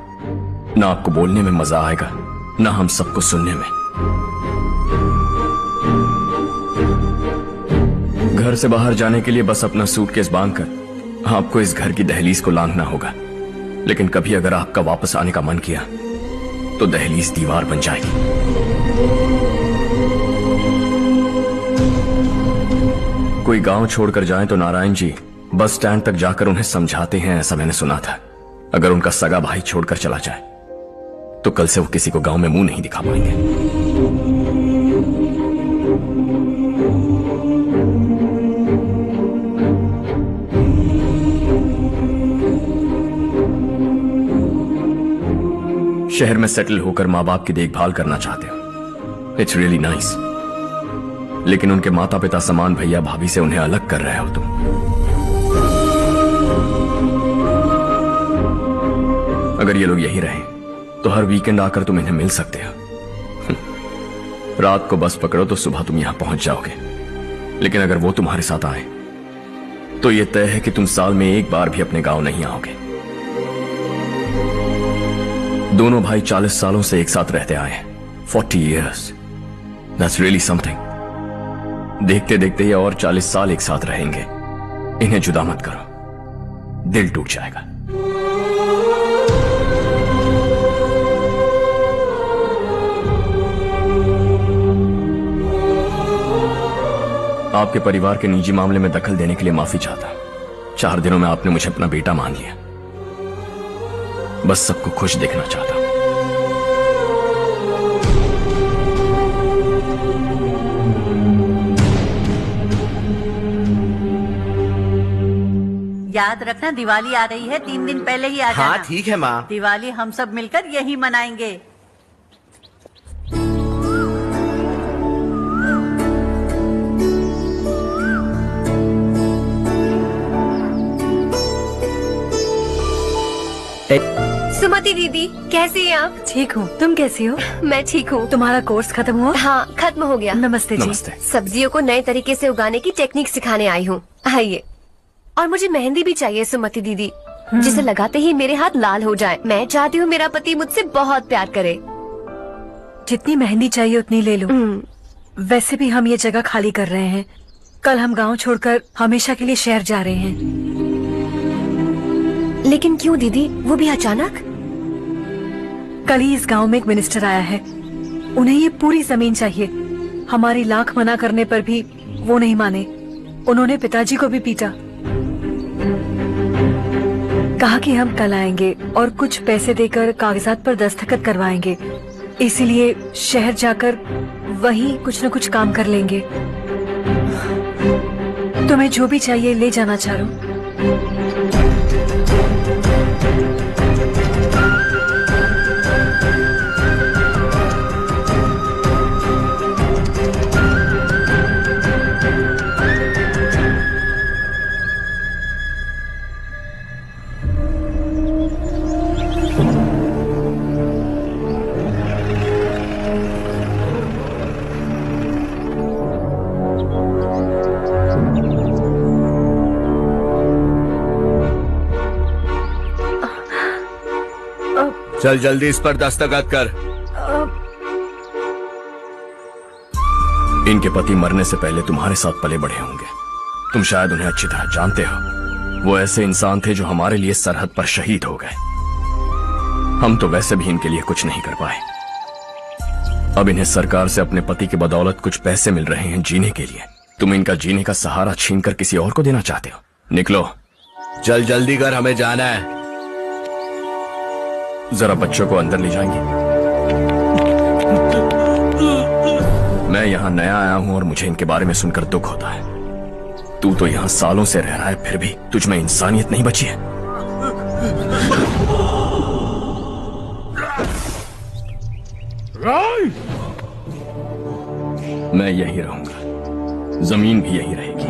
ना आपको बोलने में मजा आएगा, ना हम सबको सुनने में। घर से बाहर जाने के लिए बस अपना सूटकेस बांधकर आपको इस घर की दहलीज को लांघना होगा। लेकिन कभी अगर आपका वापस आने का मन किया तो दहलीज दीवार बन जाएगी। कोई गांव छोड़कर जाए तो नारायण जी बस स्टैंड तक जाकर उन्हें समझाते हैं, ऐसा मैंने सुना था। अगर उनका सगा भाई छोड़कर चला जाए तो कल से वो किसी को गांव में मुंह नहीं दिखा पाएंगे। शहर में सेटल होकर माँ बाप की देखभाल करना चाहते हो, इट्स रियली नाइस। लेकिन उनके माता पिता समान भैया भाभी से उन्हें अलग कर रहे हो तुम। अगर ये लोग यही रहें तो हर वीकेंड आकर तुम इन्हें मिल सकते हो। रात को बस पकड़ो तो सुबह तुम यहां पहुंच जाओगे। लेकिन अगर वो तुम्हारे साथ आए तो ये तय है कि तुम साल में एक बार भी अपने गांव नहीं आओगे। दोनों भाई 40 सालों से एक साथ रहते आए हैं, 40 years. That's really something. देखते देखते ये और 40 साल एक साथ रहेंगे। इन्हें जुदा मत करो, दिल टूट जाएगा। आपके परिवार के निजी मामले में दखल देने के लिए माफी चाहता। 4 दिनों में आपने मुझे अपना बेटा मान लिया। बस सबको खुश देखना चाहता। याद रखना, दिवाली आ रही है, 3 दिन पहले ही आ जाना। हाँ ठीक है माँ। दिवाली हम सब मिलकर यही मनाएंगे। सुमति दीदी, कैसी हैं आप? ठीक हूँ, तुम कैसी हो? मैं ठीक हूँ। तुम्हारा कोर्स खत्म हुआ? हाँ, खत्म हो गया। नमस्ते जी। नमस्ते। सब्जियों को नए तरीके से उगाने की टेक्निक सिखाने आई हूँ। आइए। और मुझे मेहंदी भी चाहिए सुमति दीदी, जिसे लगाते ही मेरे हाथ लाल हो जाए। मैं चाहती हूँ मेरा पति मुझसे बहुत प्यार करे। जितनी मेहंदी चाहिए उतनी ले लो। वैसे भी हम ये जगह खाली कर रहे हैं। कल हम गांव छोड़कर हमेशा के लिए शहर जा रहे हैं। लेकिन क्यों दीदी, वो भी अचानक? कल ही इस गांव में एक मिनिस्टर आया है, उन्हें ये पूरी जमीन चाहिए। हमारी लाख मना करने पर भी वो नहीं माने। उन्होंने पिताजी को भी पीटा। कहा कि हम कल आएंगे और कुछ पैसे देकर कागजात पर दस्तखत करवाएंगे। इसीलिए शहर जाकर वहीं कुछ न कुछ काम कर लेंगे। तुम्हें जो भी चाहिए ले जाना चारू। चल जल्दी इस पर दस्तखत कर। इनके पति मरने से पहले तुम्हारे साथ पले बढ़े होंगे। तुम शायद उन्हें अच्छी तरह जानते हो। वो ऐसे इंसान थे जो हमारे लिए सरहद पर शहीद हो गए। हम तो वैसे भी इनके लिए कुछ नहीं कर पाए। अब इन्हें सरकार से अपने पति की बदौलत कुछ पैसे मिल रहे हैं जीने के लिए। तुम इनका जीने का सहारा छीनकर किसी और को देना चाहते हो। निकलो। चल जल्दी कर, हमें जाना है। जरा बच्चों को अंदर ले जाएंगे। मैं यहाँ नया आया हूँ और मुझे इनके बारे में सुनकर दुख होता है। तू तो यहाँ सालों से रह रहा है, फिर भी तुझ में इंसानियत नहीं बची है। मैं यही रहूंगा, जमीन भी यही रहेगी।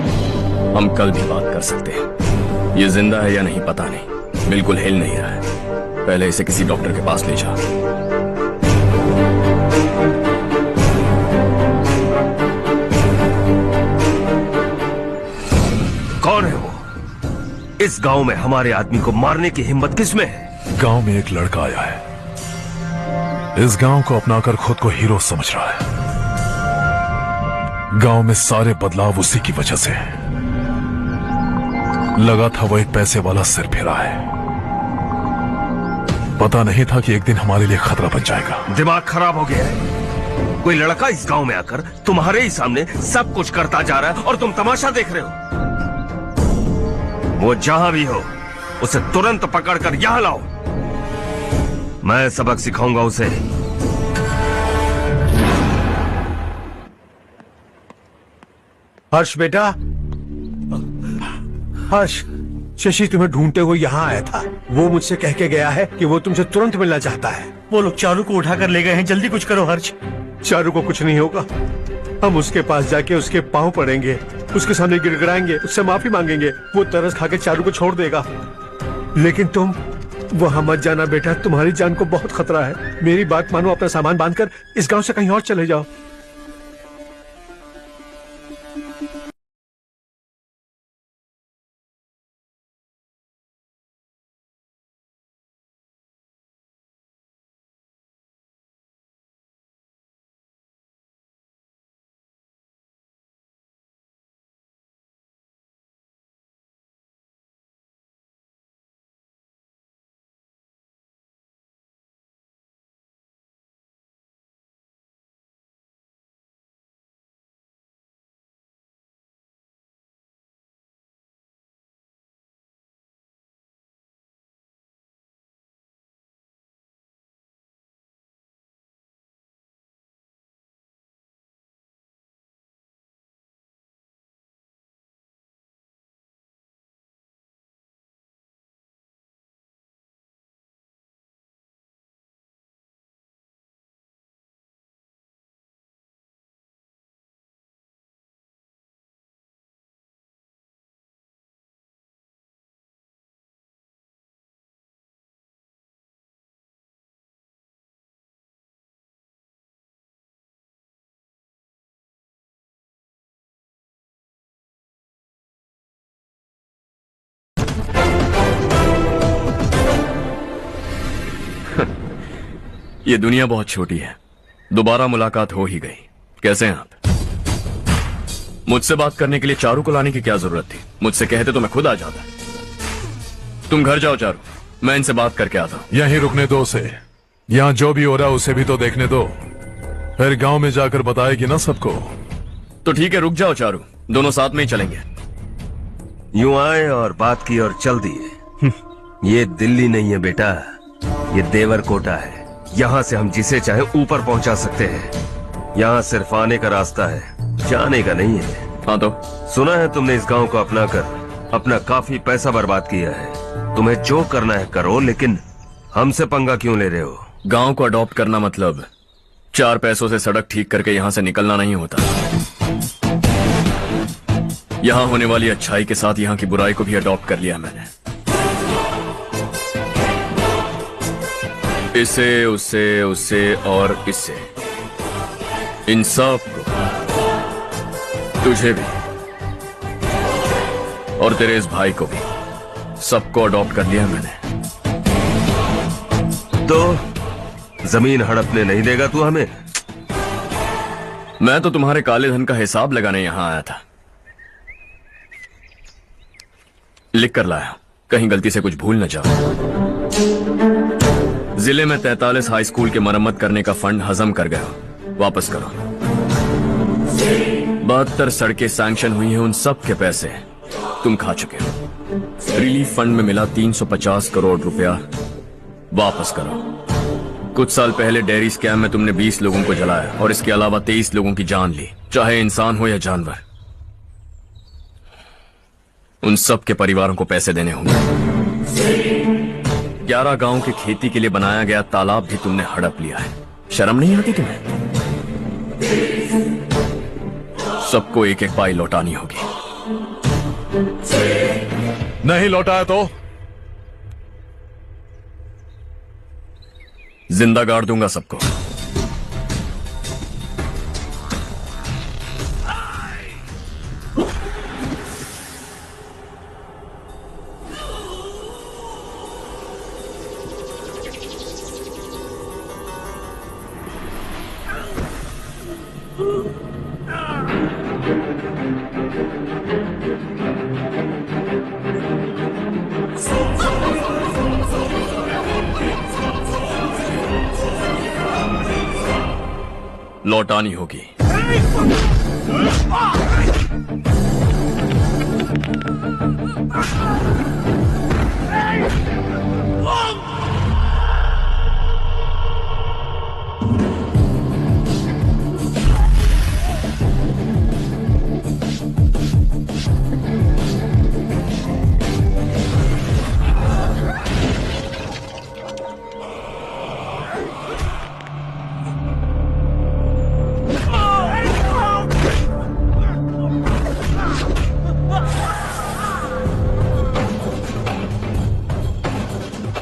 हम कल भी बात कर सकते हैं। ये जिंदा है या नहीं पता नहीं, बिल्कुल हिल नहीं रहा है। पहले इसे किसी डॉक्टर के पास ले जा। कौन है वो? इस गांव में हमारे आदमी को मारने की हिम्मत किसमें है? गांव में एक लड़का आया है। इस गांव को अपनाकर खुद को हीरो समझ रहा है। गांव में सारे बदलाव उसी की वजह से है। लगा था वो एक पैसे वाला सिर फिरा है। पता नहीं था कि एक दिन हमारे लिए खतरा बन जाएगा। दिमाग खराब हो गया है। कोई लड़का इस गांव में आकर तुम्हारे ही सामने सब कुछ करता जा रहा है और तुम तमाशा देख रहे हो। वो जहां भी हो उसे तुरंत पकड़कर यहां लाओ। मैं सबक सिखाऊंगा उसे। हर्ष बेटा, हर्ष, शशि तुम्हें ढूंढते हुए यहाँ आया था। वो मुझसे कह के गया है कि वो तुमसे तुरंत मिलना चाहता है। वो लोग चारू को उठाकर ले गए हैं। जल्दी कुछ करो हर्ष। चारू को कुछ नहीं होगा। हम उसके पास जाके उसके पांव पड़ेंगे, उसके सामने गिड़गिड़ाएंगे, उससे माफी मांगेंगे। वो तरस खा के चारू को छोड़ देगा। लेकिन तुम वहां मत जाना बेटा, तुम्हारी जान को बहुत खतरा है। मेरी बात मानो, अपना सामान बांधकर इस गांव से कहीं और चले जाओ। ये दुनिया बहुत छोटी है। दोबारा मुलाकात हो ही गई। कैसे हैं आप? मुझसे बात करने के लिए चारू को लाने की क्या जरूरत थी? मुझसे कहते तो मैं खुद आ जाता। तुम घर जाओ चारू, मैं इनसे बात करके आता हूं। यहीं रुकने दो उसे। यहाँ जो भी हो रहा है उसे भी तो देखने दो। फिर गांव में जाकर बताएगी ना सबको। तो ठीक है, रुक जाओ चारू, दोनों साथ में ही चलेंगे। यूं आए और बात की और चल दिए। ये दिल्ली नहीं है बेटा, ये देवरकोटा है। यहाँ से हम जिसे चाहे ऊपर पहुँचा सकते हैं। यहाँ सिर्फ आने का रास्ता है, जाने का नहीं है। हाँ तो सुना है तुमने इस गांव को अपना कर अपना काफी पैसा बर्बाद किया है। तुम्हें जो करना है करो, लेकिन हमसे पंगा क्यों ले रहे हो? गांव को अडॉप्ट करना मतलब 4 पैसों से सड़क ठीक करके यहाँ से निकलना नहीं होता। यहाँ होने वाली अच्छाई के साथ यहाँ की बुराई को भी अडॉप्ट कर लिया मैंने। इसे, उससे, उससे और इससे, इन सब को, तुझे भी और तेरे इस भाई को भी, सबको अडॉप्ट कर लिया मैंने। तो जमीन हड़पने नहीं देगा तू हमें? मैं तो तुम्हारे काले धन का हिसाब लगाने यहां आया था। लिख कर लाया, कहीं गलती से कुछ भूल न जाओ। जिले में 43 हाई स्कूल के मरम्मत करने का फंड हजम कर गया, वापस करो। 72 सड़कें सैंक्शन हुई हैं, उन सब के पैसे तुम खा चुके हो। रिलीफ फंड में मिला 350 करोड़ रुपया, वापस करो। कुछ साल पहले डेयरी स्कैम में तुमने 20 लोगों को जलाया और इसके अलावा 23 लोगों की जान ली, चाहे इंसान हो या जानवर। उन सब के परिवारों को पैसे देने होंगे। 11 गांव की खेती के लिए बनाया गया तालाब भी तुमने हड़प लिया है। शर्म नहीं आती तुम्हें? सबको एक एक पाई लौटानी होगी। नहीं लौटाया तो जिंदा गाड़ दूंगा सबको। लौटानी होगी।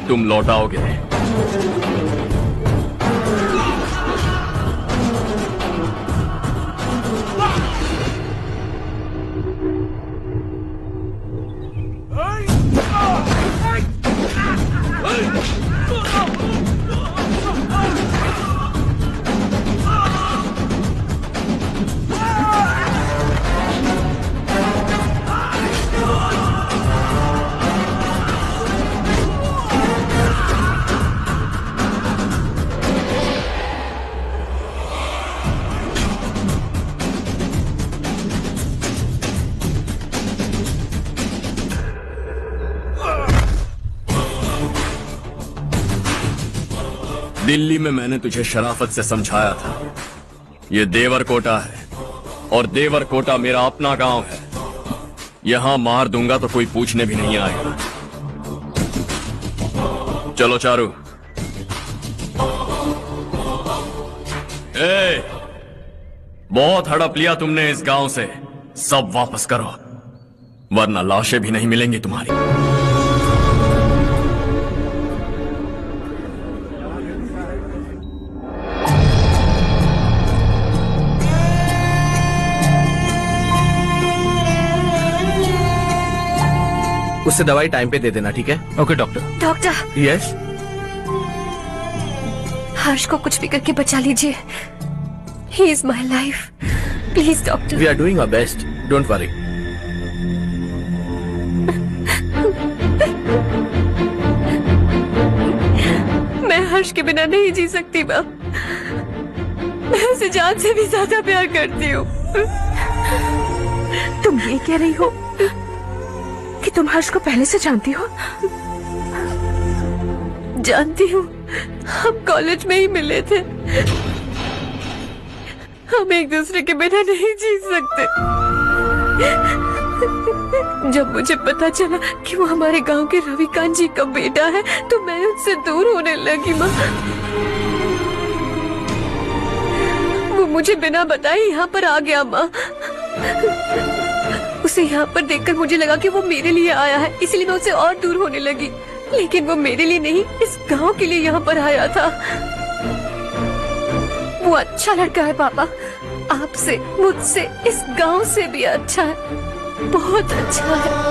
तुम लौटाओगे। दिल्ली में मैंने तुझे शराफत से समझाया था, ये देवरकोटा है और देवरकोटा मेरा अपना गांव है। यहां मार दूंगा तो कोई पूछने भी नहीं आएगा। चलो चारू। बहुत हड़प लिया तुमने इस गांव से, सब वापस करो वरना लाशें भी नहीं मिलेंगी तुम्हारी। उससे दवाई टाइम पे दे देना, ठीक है? Okay doctor. Doctor. Yes. Harsh को कुछ भी करके बचा लीजिए। He is my life, please doctor. We are doing our best, don't worry. मैं हर्ष के बिना नहीं जी सकती मैम। मैं उसे जान से भी ज्यादा प्यार करती हूँ। तुम ये कह रही हो कि तुम हर्ष को पहले से जानती हो? जानती हूँ, हम कॉलेज में ही मिले थे। हम एक दूसरे के बिना नहीं जी सकते। जब मुझे पता चला कि वो हमारे गांव के रविकांत जी का बेटा है तो मैं उनसे दूर होने लगी माँ। वो मुझे बिना बताए यहाँ पर आ गया माँ। उसे यहाँ पर देखकर मुझे लगा कि वो मेरे लिए आया है, इसलिए मैं उससे और दूर होने लगी। लेकिन वो मेरे लिए नहीं, इस गांव के लिए यहाँ पर आया था। वो अच्छा लड़का है पापा, आपसे, मुझसे, इस गांव से भी अच्छा है, बहुत अच्छा है।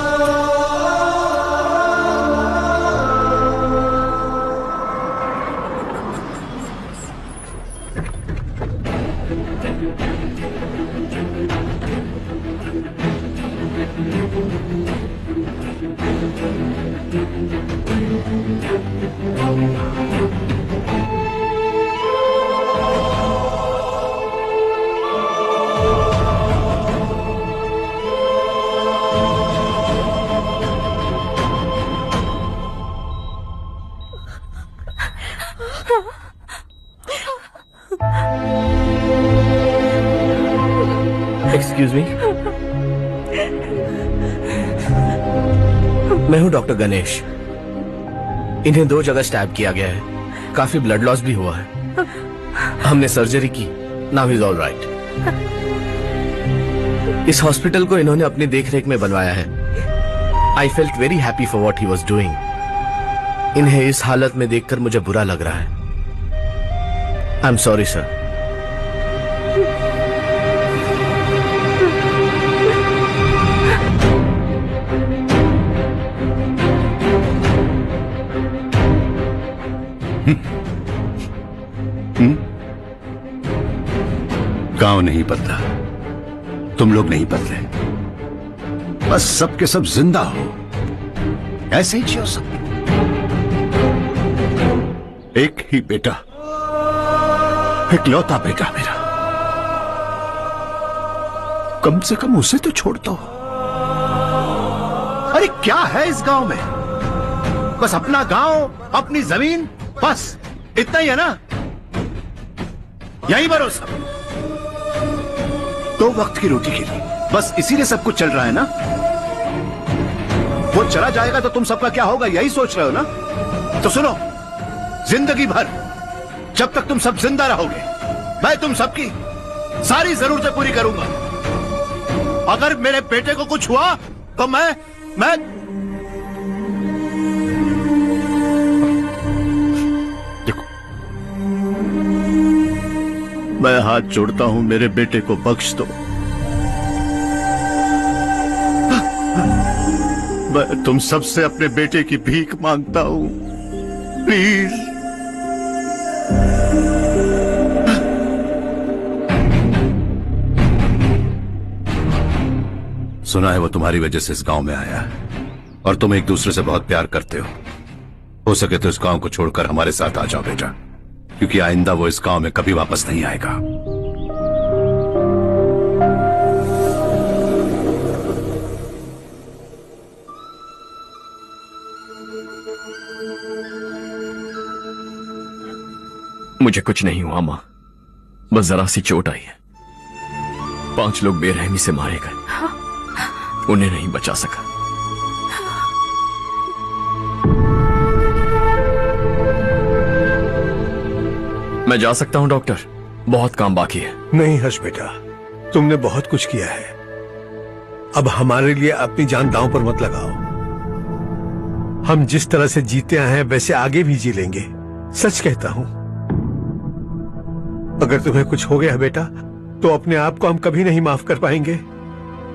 एक्सक्यूज मी, मैं हूं डॉक्टर गणेश। इन्हें 2 जगह स्टैब किया गया है, काफी ब्लड लॉस भी हुआ है। हमने सर्जरी की, नाउ इज ऑल राइट। इस हॉस्पिटल को इन्होंने अपनी देखरेख में बनवाया है। I felt very happy for what he was doing. इन्हें इस हालत में देखकर मुझे बुरा लग रहा है। I am sorry sir. गांव नहीं बदला, तुम लोग नहीं बदले, बस सब के सब जिंदा हो, ऐसे ही जियो सब। एक ही बेटा, इकलौता बेटा मेरा, कम से कम उसे तो छोड़ दो। अरे क्या है इस गांव में? बस अपना गांव, अपनी जमीन, बस इतना ही है ना? यही भरोसा, 2 वक्त की रोटी के लिए, बस इसीलिए सब कुछ चल रहा है ना? वो चला जाएगा तो तुम सबका क्या होगा, यही सोच रहे हो ना? तो सुनो, जिंदगी भर जब तक तुम सब जिंदा रहोगे, मैं तुम सबकी सारी जरूरतें पूरी करूंगा। अगर मेरे बेटे को कुछ हुआ तो मैं मैं हाथ जोड़ता हूं, मेरे बेटे को बख्श दो। मैं तुम सबसे अपने बेटे की भीख मांगता हूं, प्लीज। सुना है वो तुम्हारी वजह से इस गांव में आया है और तुम एक दूसरे से बहुत प्यार करते हो सके तो इस गांव को छोड़कर हमारे साथ आ जाओ बेटा, क्योंकि आइंदा वो इस गांव में कभी वापस नहीं आएगा। मुझे कुछ नहीं हुआ मां, बस जरा सी चोट आई है। 5 लोग बेरहमी से मारे गए, उन्हें नहीं बचा सका। मैं जा सकता हूं डॉक्टर, बहुत काम बाकी है। नहीं हर्ष बेटा, तुमने बहुत कुछ किया है, अब हमारे लिए अपनी जान दांव पर मत लगाओ। हम जिस तरह से जीते आए हैं वैसे आगे भी जी लेंगे, सच कहता हूं। अगर तुम्हें कुछ हो गया बेटा तो अपने आप को हम कभी नहीं माफ कर पाएंगे।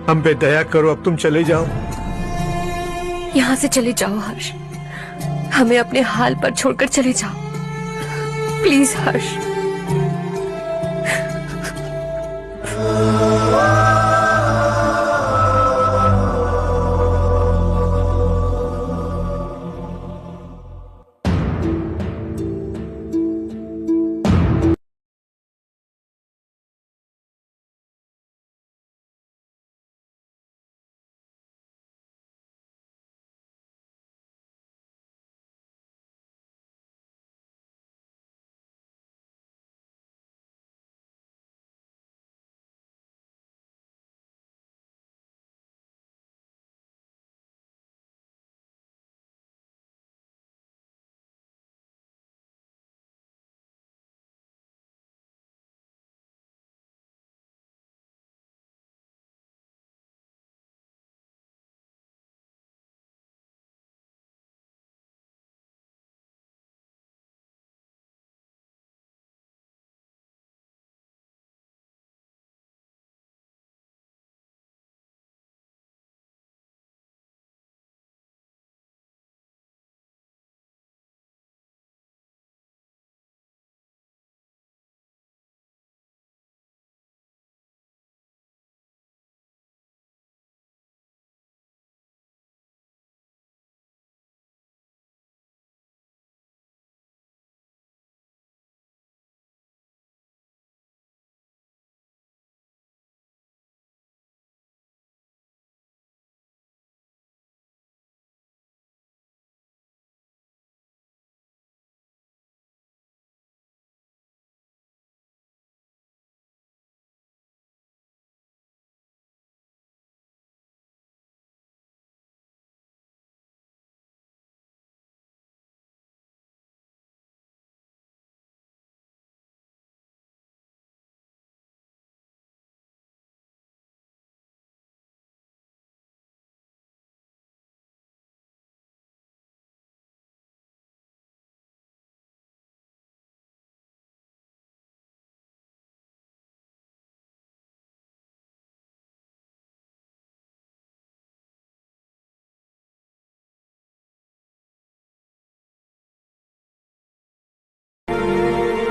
हम पे दया करो, अब तुम चले जाओ। यहाँ से चले जाओ हर्ष, हमें अपने हाल पर छोड़कर चले जाओ, प्लीज हर्ष।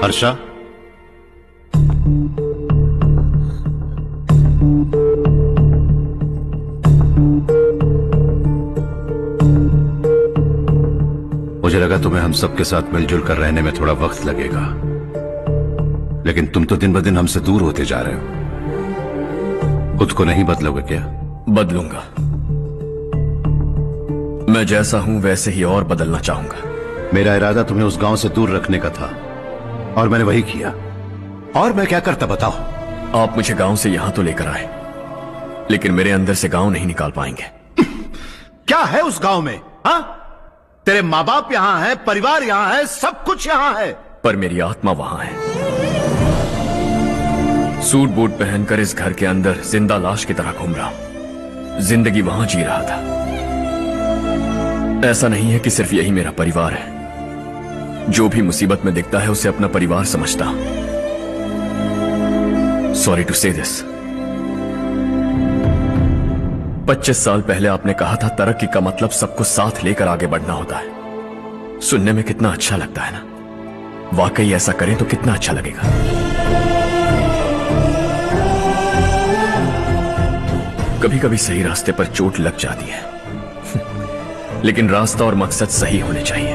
हर्षा, मुझे लगा तुम्हें हम सबके साथ मिलजुल कर रहने में थोड़ा वक्त लगेगा, लेकिन तुम तो दिन ब दिन हमसे दूर होते जा रहे हो। खुद को नहीं बदलोगे क्या? बदलूंगा। मैं जैसा हूं वैसे ही और बदलना चाहूंगा। मेरा इरादा तुम्हें उस गांव से दूर रखने का था और मैंने वही किया। और मैं क्या करता बताओ? आप मुझे गांव से यहां तो लेकर आए, लेकिन मेरे अंदर से गांव नहीं निकाल पाएंगे। क्या है उस गांव में? हाँ, तेरे माँ बाप यहां है, परिवार यहां है, सब कुछ यहां है, पर मेरी आत्मा वहां है। सूट बूट पहनकर इस घर के अंदर जिंदा लाश की तरह घूम रहा हूं। जिंदगी वहां जी रहा था। ऐसा नहीं है कि सिर्फ यही मेरा परिवार है। जो भी मुसीबत में दिखता है उसे अपना परिवार समझता। सॉरी टू से दिस। 25 साल पहले आपने कहा था तरक्की का मतलब सबको साथ लेकर आगे बढ़ना होता है। सुनने में कितना अच्छा लगता है ना? वाकई ऐसा करें तो कितना अच्छा लगेगा। कभी कभी सही रास्ते पर चोट लग जाती है, लेकिन रास्ता और मकसद सही होने चाहिए।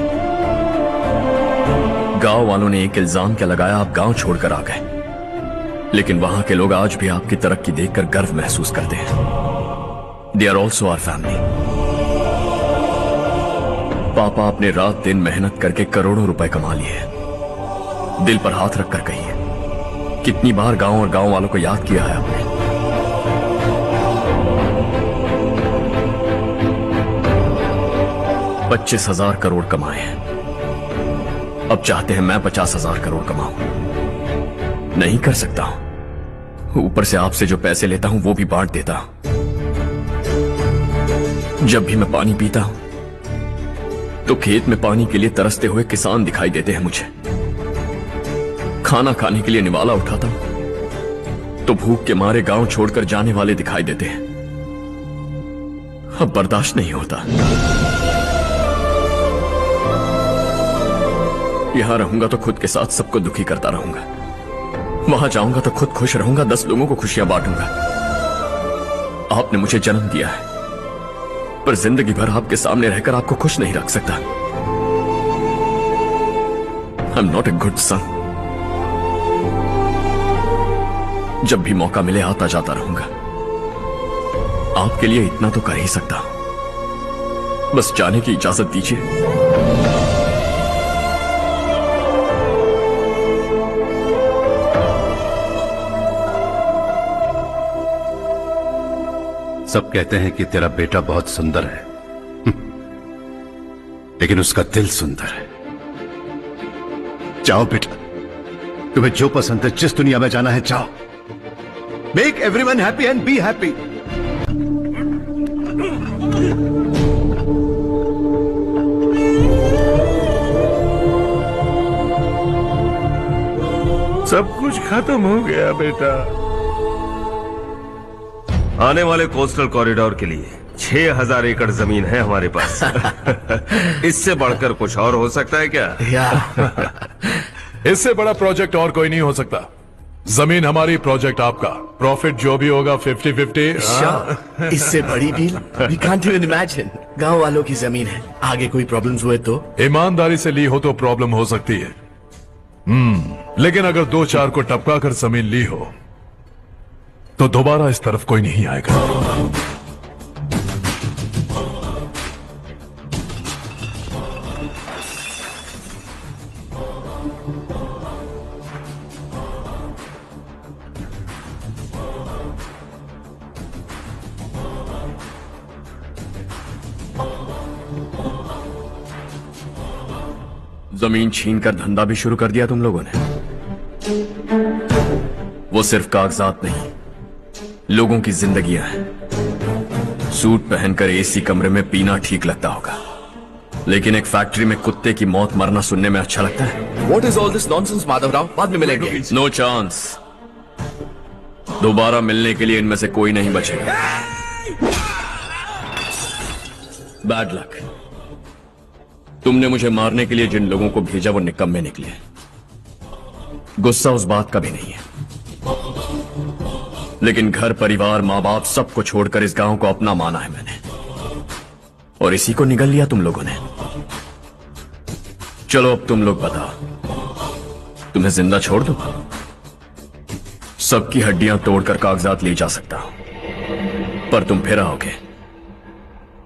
गांव वालों ने एक इल्जाम क्या लगाया, आप गांव छोड़कर आ गए, लेकिन वहां के लोग आज भी आपकी तरक्की देखकर गर्व महसूस करते हैं। They are also our family. पापा आपने रात दिन मेहनत करके करोड़ों रुपए कमा लिए। दिल पर हाथ रखकर कहिए, कितनी बार गांव और गांव वालों को याद किया है आपने? $25,000 करोड़ कमाए हैं। अब चाहते हैं मैं 50,000 करोड़ कमाऊं। नहीं कर सकता हूं। ऊपर से आपसे जो पैसे लेता हूं वो भी बांट देता हूं। जब भी मैं पानी पीता हूं तो खेत में पानी के लिए तरसते हुए किसान दिखाई देते हैं मुझे। खाना खाने के लिए निवाला उठाता हूं तो भूख के मारे गांव छोड़कर जाने वाले दिखाई देते हैं। अब बर्दाश्त नहीं होता। यहां रहूंगा तो खुद के साथ सबको दुखी करता रहूंगा। वहां जाऊंगा तो खुद खुश रहूंगा, 10 लोगों को खुशियां बांटूंगा। आपने मुझे जन्म दिया है, पर जिंदगी भर आपके सामने रहकर आपको खुश नहीं रख सकता। I am not a good son. जब भी मौका मिले आता जाता रहूंगा। आपके लिए इतना तो कर ही सकता हूं। बस जाने की इजाजत दीजिए। सब कहते हैं कि तेरा बेटा बहुत सुंदर है, लेकिन उसका दिल सुंदर है। जाओ बेटा, तुम्हें जो पसंद है, जिस दुनिया में जाना है जाओ। Make everyone happy and be happy. सब कुछ खत्म हो गया बेटा। आने वाले कोस्टल कॉरिडोर के लिए 6000 एकड़ जमीन है हमारे पास। इससे बढ़कर कुछ और हो सकता है क्या? इससे बड़ा प्रोजेक्ट और कोई नहीं हो सकता। जमीन हमारी, प्रोजेक्ट आपका। प्रॉफिट जो भी होगा 50-50। इससे बड़ी deal we can't even imagine. गांव वालों की जमीन है, आगे कोई प्रॉब्लम्स हुए तो? ईमानदारी से ली हो तो प्रॉब्लम हो सकती है, लेकिन अगर 2-4 को टपका कर जमीन ली हो तो दोबारा इस तरफ कोई नहीं आएगा। जमीन छीनकर धंधा भी शुरू कर दिया तुम लोगों ने। वो सिर्फ कागजात नहीं, लोगों की जिंदगियां हैं। सूट पहनकर एसी कमरे में पीना ठीक लगता होगा, लेकिन एक फैक्ट्री में कुत्ते की मौत मरना सुनने में अच्छा लगता है। What is all this nonsense, Madhavrao? बाद में मिलेंगे। No chance. दोबारा मिलने के लिए इनमें से कोई नहीं बचेगा। Bad luck. तुमने मुझे मारने के लिए जिन लोगों को भेजा वो निकम्मे निकले। गुस्सा उस बात का भी नहीं है, लेकिन घर परिवार माँ बाप सबको छोड़कर इस गांव को अपना माना है मैंने, और इसी को निगल लिया तुम लोगों ने। चलो अब तुम लोग बताओ, तुम्हें जिंदा छोड़ दूं? सबकी हड्डियां तोड़कर कागजात ले जा सकता हूं, पर तुम फिर आओगे,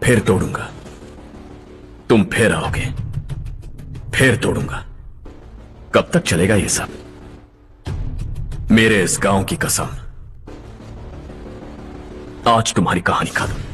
फिर तोड़ूंगा। तुम फिर आओगे, फिर तोड़ूंगा। कब तक चलेगा ये सब? मेरे इस गांव की कसम, आज तुम्हारी कहानी खत्म।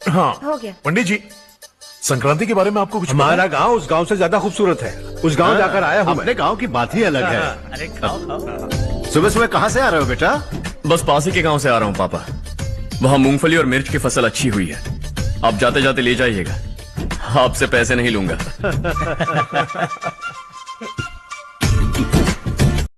हाँ हो गया। पंडित जी, संक्रांति के बारे में आपको कुछ हमारा गांव उस गांव से ज्यादा खूबसूरत है। उस गांव जाकर आया हूँ। अपने गांव की बात ही अलग है। अरे खाओ खाओ। सुबह सुबह कहाँ से आ रहे हो बेटा? बस पास ही के गांव से आ रहा हूँ पापा। वहाँ मूंगफली और मिर्च की फसल अच्छी हुई है, आप जाते जाते ले जाइएगा, आपसे पैसे नहीं लूंगा।